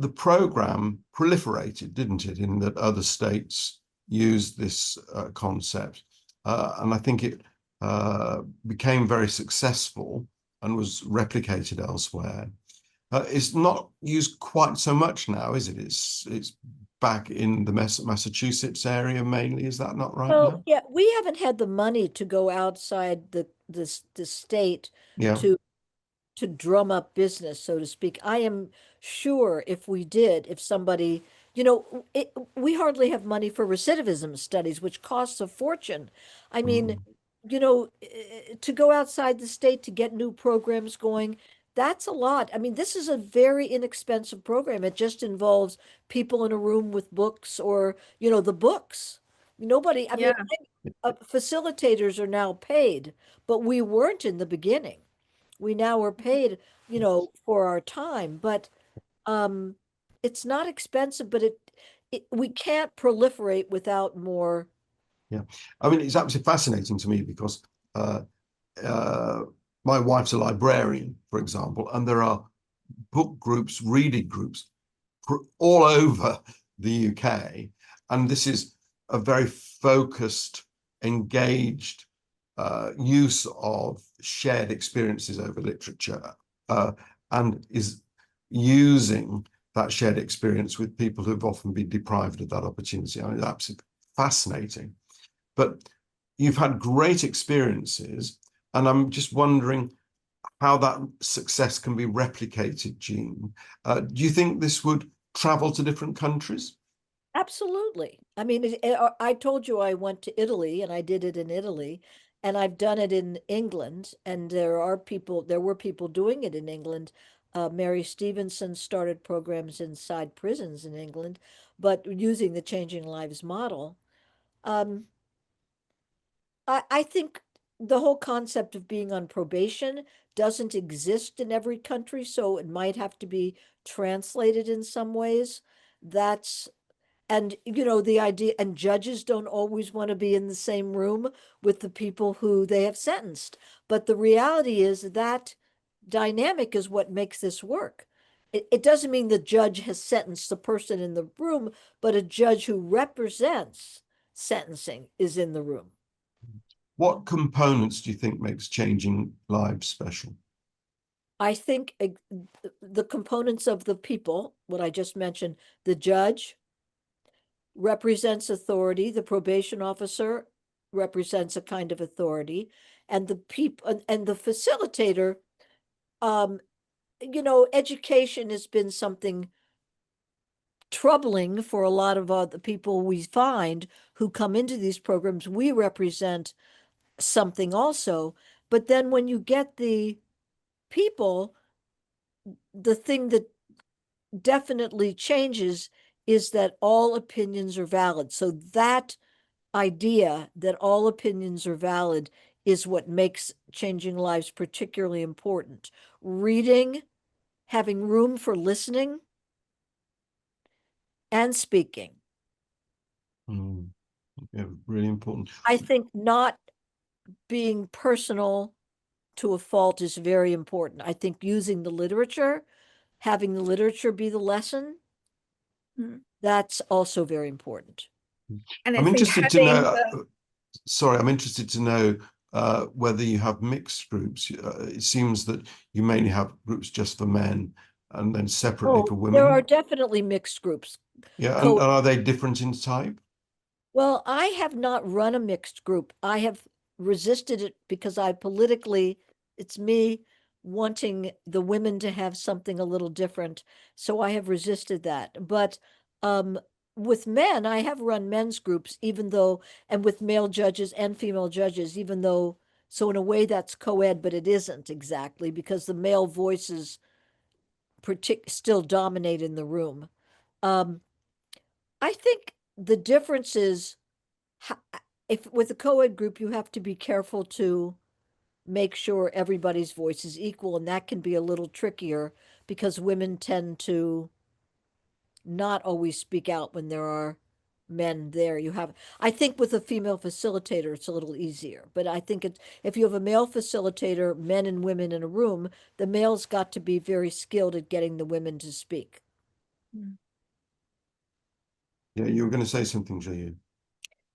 The program proliferated, didn't it, in that other states used this concept, and I think it became very successful and was replicated elsewhere. It's not used quite so much now, is it? It's back in the Massachusetts area mainly. Is that not right Oh, now? yeah, we haven't had the money to go outside the state Yeah. to drum up business, so to speak. I am sure if we did, if somebody, we hardly have money for recidivism studies, which costs a fortune. I mean, to go outside the state to get new programs going, that's a lot. I mean, this is a very inexpensive program. It just involves people in a room with books or, the books. Nobody, I mean, Yeah. facilitators are now paid, but we weren't in the beginning. We now are paid, for our time, but um it's not expensive, but we can't proliferate without more. Yeah. I mean, it's absolutely fascinating to me because uh, uh, my wife's a librarian, for example, and there are book groups, reading groups all over the UK. And this is a very focused, engaged use of shared experiences over literature, and is using that shared experience with people who've often been deprived of that opportunity. I mean, it's absolutely fascinating. But you've had great experiences, and I'm just wondering how that success can be replicated, Jean. Do you think this would travel to different countries? Absolutely. I mean, I told you I went to Italy and I did it in Italy, and I've done it in England, and there were people doing it in England. Mary Stevenson started programs inside prisons in England, but using the Changing Lives model. Um, I think the whole concept of being on probation doesn't exist in every country, so it might have to be translated in some ways. That's, and the idea, and judges don't always want to be in the same room with the people who they have sentenced. But the reality is that dynamic is what makes this work. It doesn't mean the judge has sentenced the person in the room, but a judge who represents sentencing is in the room. What components do you think makes Changing Lives special? I think the components of the people, what I just mentioned, the judge represents authority, the probation officer represents a kind of authority, and the people and the facilitator, um, education has been something troubling for a lot of the people we find who come into these programs. We represent something also, but then when you get the people, the thing that definitely changes is that all opinions are valid. So that idea that all opinions are valid is what makes Changing Lives particularly important. Reading, having room for listening and speaking. Yeah, really important. I think not being personal to a fault is very important. I think using the literature, having the literature be the lesson, that's also very important. And I I'm think interested to having know, the sorry, I'm interested to know whether you have mixed groups. It seems that you mainly have groups just for men and then separately for There are women. definitely mixed groups. Yeah, and are they different in type? Well, I have not run a mixed group. I have resisted it because it's me wanting the women to have something a little different. So I have resisted that. But um, with men, I have run men's groups, and with male judges and female judges, so in a way that's co-ed, but it isn't exactly because the male voices still dominate in the room. Um, I think the difference is if with a co-ed group, you have to be careful to make sure everybody's voice is equal, and that can be a little trickier because women tend to not always speak out when there are men there. I think with a female facilitator, it's a little easier, but I think if you have a male facilitator, men and women in a room, the male's got to be very skilled at getting the women to speak. Yeah, you were going to say something, Jaye.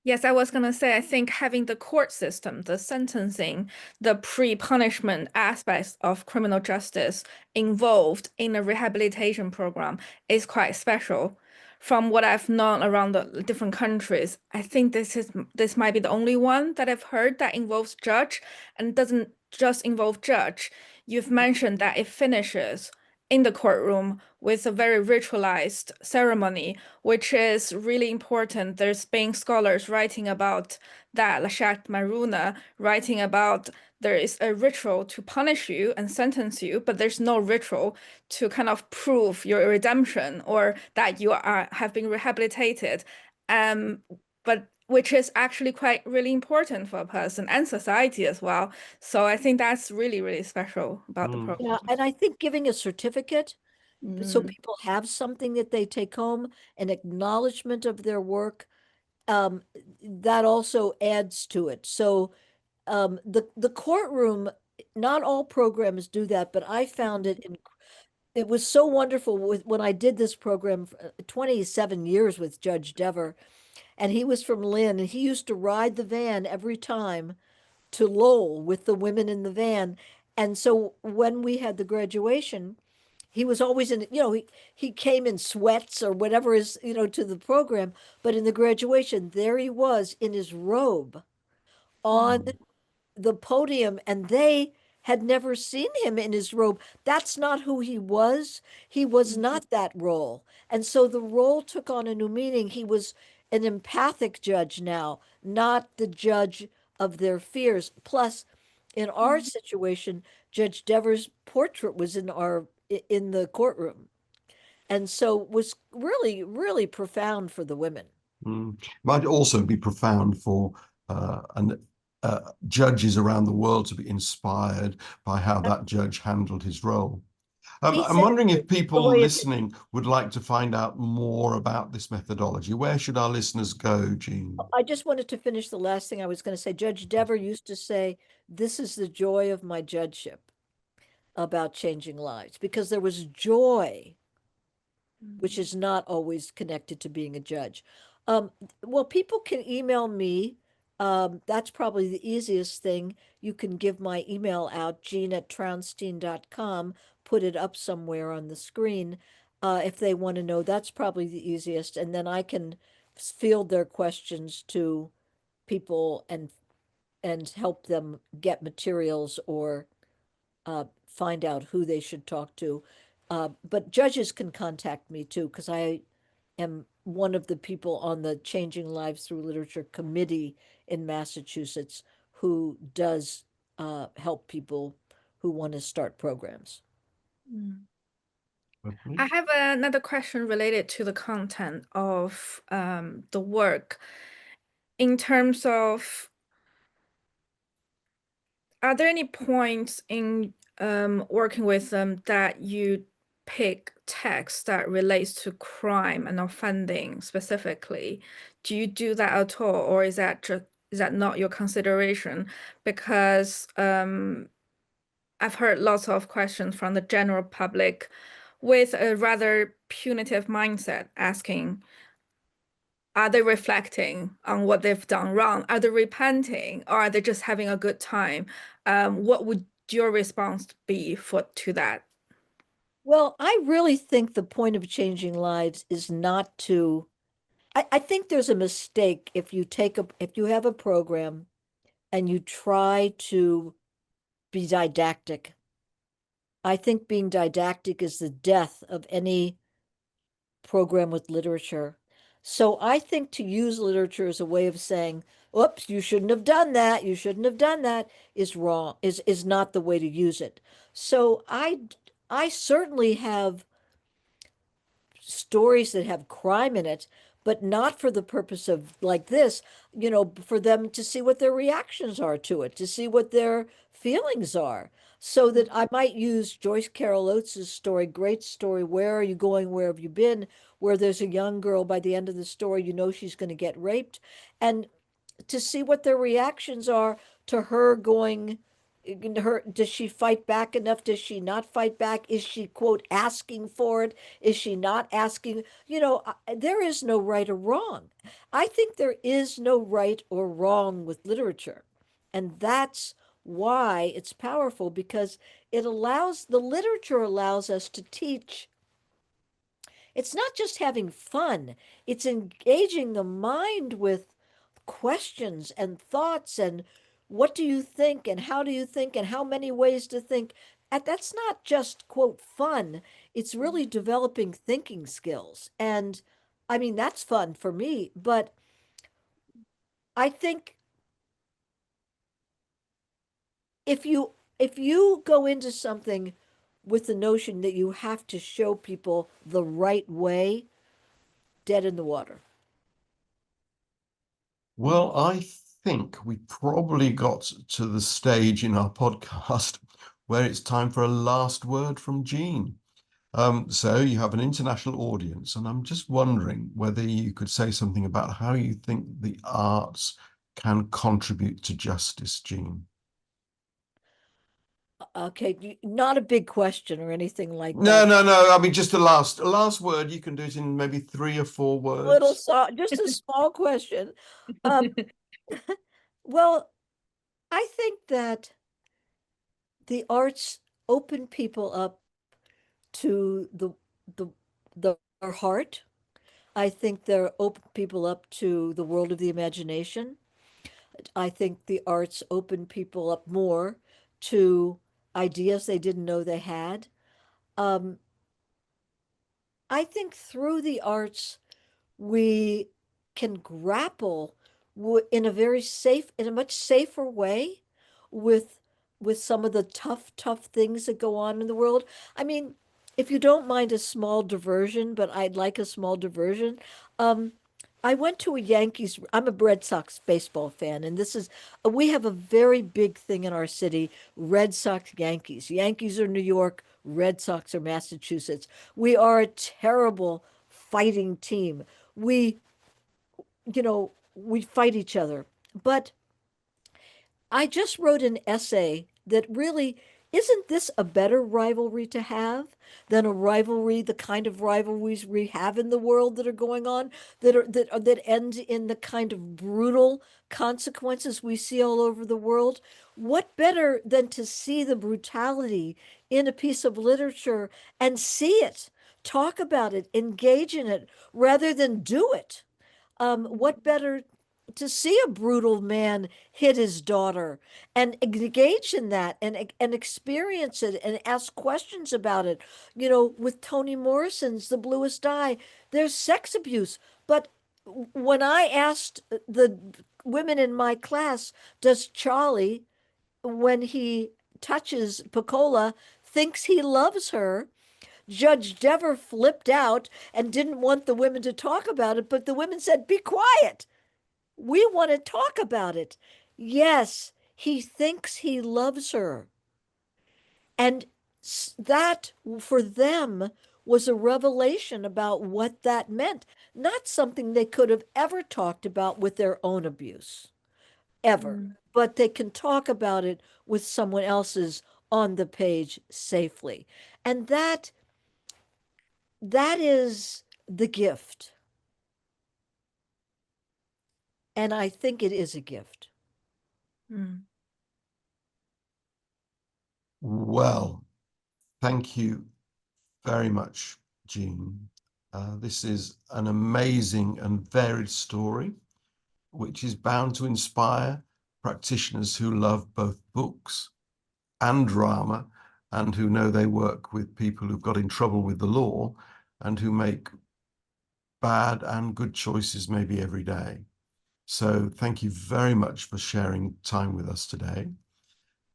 Yes, I was going to say, I think having the court system, the sentencing, the pre-punishment aspects of criminal justice involved in a rehabilitation program is quite special. From what I've known around the different countries, I think this might be the only one that I've heard that involves judge and doesn't just involve judge. You've mentioned that it finishes in the courtroom with a very ritualized ceremony, which is really important. There's been scholars writing about that, Lashak Maruna writing about there is a ritual to punish you and sentence you, but there's no ritual to kind of prove your redemption or that you have been rehabilitated. But which is actually quite really important for a person and society as well. So I think that's really, really special about the program. Yeah, and I think giving a certificate so Mm. people have something that they take home, an acknowledgement of their work, that also adds to it. So the courtroom, not all programs do that, but I found it was so wonderful when I did this program 27 years with Judge Dever, and he was from Lynn, and he used to ride the van every time to Lowell with the women in the van. And so when we had the graduation, he was always he came in sweats or whatever is, to the program, but in the graduation, there he was in his robe on the podium, and they had never seen him in his robe. That's not who he was. He was not that role. And so the role took on a new meaning. He was an empathic judge now, not the judge of their fears. Plus, in our situation, Judge Dever's portrait was in the courtroom. And so it was really, really profound for the women. Might also be profound for judges around the world to be inspired by how that judge handled his role. I'm wondering if people listening would like to find out more about this methodology. Where should our listeners go, Jean? I just wanted to finish the last thing I was going to say. Judge Dever used to say, "This is the joy of my judgeship," about changing lives, because there was joy, which is not always connected to being a judge. Well, people can email me. That's probably the easiest thing. You can give my email out, jean@trounstein.com, put it up somewhere on the screen. If they want to know, that's probably the easiest. And then I can field their questions to people and help them get materials or find out who they should talk to. But judges can contact me too, because I am one of the people on the Changing Lives Through Literature committee in Massachusetts who does help people who want to start programs. I have another question related to the content of the work. In terms of, are there any points in working with them that you pick text that relates to crime and offending specifically? Do you do that at all, or is that not your consideration? Because I've heard lots of questions from the general public with a rather punitive mindset asking, are they reflecting on what they've done wrong? Are they repenting, or are they just having a good time? What would your response be to that? Well, I really think the point of changing lives is not to, I think there's a mistake if you have a program and you try to be didactic. I think being didactic is the death of any program with literature. So I think to use literature as a way of saying, oops, you shouldn't have done that, you shouldn't have done that, is wrong, is not the way to use it. So I certainly have stories that have crime in it, but not for the purpose of like this, for them to see what their reactions are to it, to see what their feelings are. So that I might use Joyce Carol Oates' story, great story, Where Are You Going? Where Have You Been? Where there's a young girl by the end of the story, she's going to get raped. And to see what their reactions are to her going, does she fight back enough? Does she not fight back? Is she, quote, asking for it? Is she not asking? There is no right or wrong. I think there is no right or wrong with literature. And that's why it's powerful, because the literature allows us to teach. It's not just having fun, it's engaging the mind with questions and thoughts and what do you think and how do you think and how many ways to think. And that's not just, quote, fun. It's really developing thinking skills. And I mean, that's fun for me. But I think if you go into something with the notion that you have to show people the right way, dead in the water. Well, I think we probably got to the stage in our podcast where it's time for a last word from Jean. So you have an international audience, and I'm just wondering whether you could say something about how you think the arts can contribute to justice, Jean. Okay, not a big question or anything like No, that. no. I mean, just a last word. You can do it in maybe 3 or 4 words. Just a small question. Well, I think that the arts open people up to their heart. I think they're open people up to the world of the imagination. I think the arts open people up more to ideas they didn't know they had. Um, I think through the arts, we can grapple in a much safer way with some of the tough things that go on in the world. I mean, if you don't mind a small diversion, but I'd like a small diversion. I went to a Yankees. I'm a Red Sox baseball fan, and we have a very big thing in our city, Red Sox Yankees. Yankees are New York, Red Sox are Massachusetts. We are a terrible fighting team. We fight each other. But I just wrote an essay that really, isn't this a better rivalry to have than a rivalry, the kind of rivalries we have in the world that are going on, that end in the kind of brutal consequences we see all over the world? What better than to see the brutality in a piece of literature and see it, talk about it, engage in it, rather than do it? What better to see a brutal man hit his daughter and engage in that and experience it and ask questions about it? With Toni Morrison's The Bluest Eye, there's sex abuse. But when I asked the women in my class, does Charlie, when he touches Pecola, thinks he loves her? Judge Dever flipped out and didn't want the women to talk about it, but the women said, be quiet. We want to talk about it. Yes, he thinks he loves her. And that, for them, was a revelation about what that meant. Not something they could have ever talked about with their own abuse, ever. But they can talk about it with someone else's on the page safely. And that is the gift. And I think it is a gift. Well, thank you very much, Jean. This is an amazing and varied story, which is bound to inspire practitioners who love both books and drama, and who know they work with people who've got in trouble with the law and who make bad and good choices maybe every day. So thank you very much for sharing time with us today.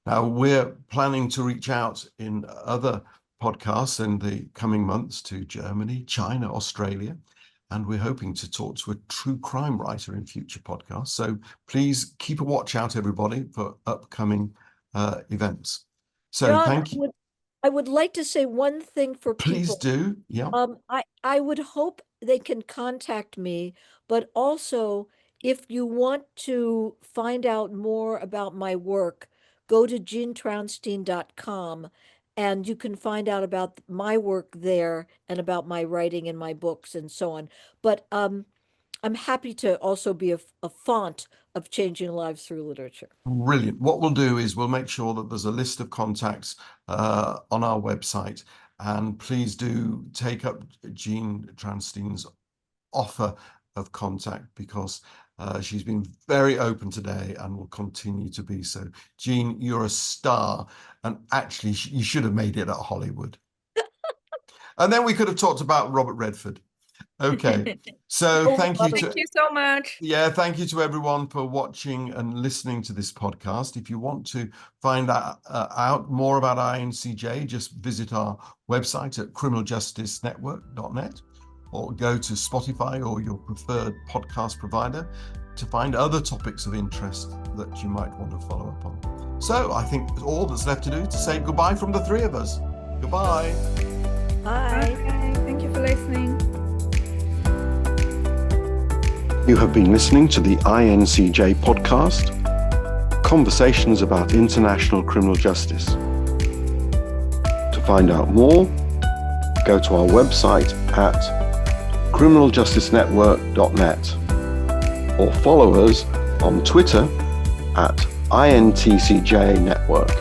Now, we're planning to reach out in other podcasts in the coming months to Germany, China, Australia, and we're hoping to talk to a true crime writer in future podcasts. So please keep a watch out, everybody, for upcoming events. So John, thank you. I would like to say one thing for Please people. do. Yeah. I would hope they can contact me, but also if you want to find out more about my work, go to jeantraunstein.com and you can find out about my work there and about my writing and my books and so on. But I'm happy to also be a font of changing lives through literature. Brilliant. What we'll do is we'll make sure that there's a list of contacts on our website, and please do take up Jean Traunstein's offer of contact, because she's been very open today and will continue to be so. Jean, you're a star, and actually you should have made it at Hollywood. And then we could have talked about Robert Redford. Okay, so thank you so much. Yeah, thank you to everyone for watching and listening to this podcast. If you want to find out more about INCJ, just visit our website at criminaljusticenetwork.net, or go to Spotify or your preferred podcast provider to find other topics of interest that you might want to follow up on. So I think all that's left to do is to say goodbye from the three of us. Goodbye. Bye. Bye. Thank you for listening. You have been listening to the INCJ podcast, conversations about international criminal justice. To find out more, go to our website at criminaljusticenetwork.net or follow us on Twitter at INTCJ Network.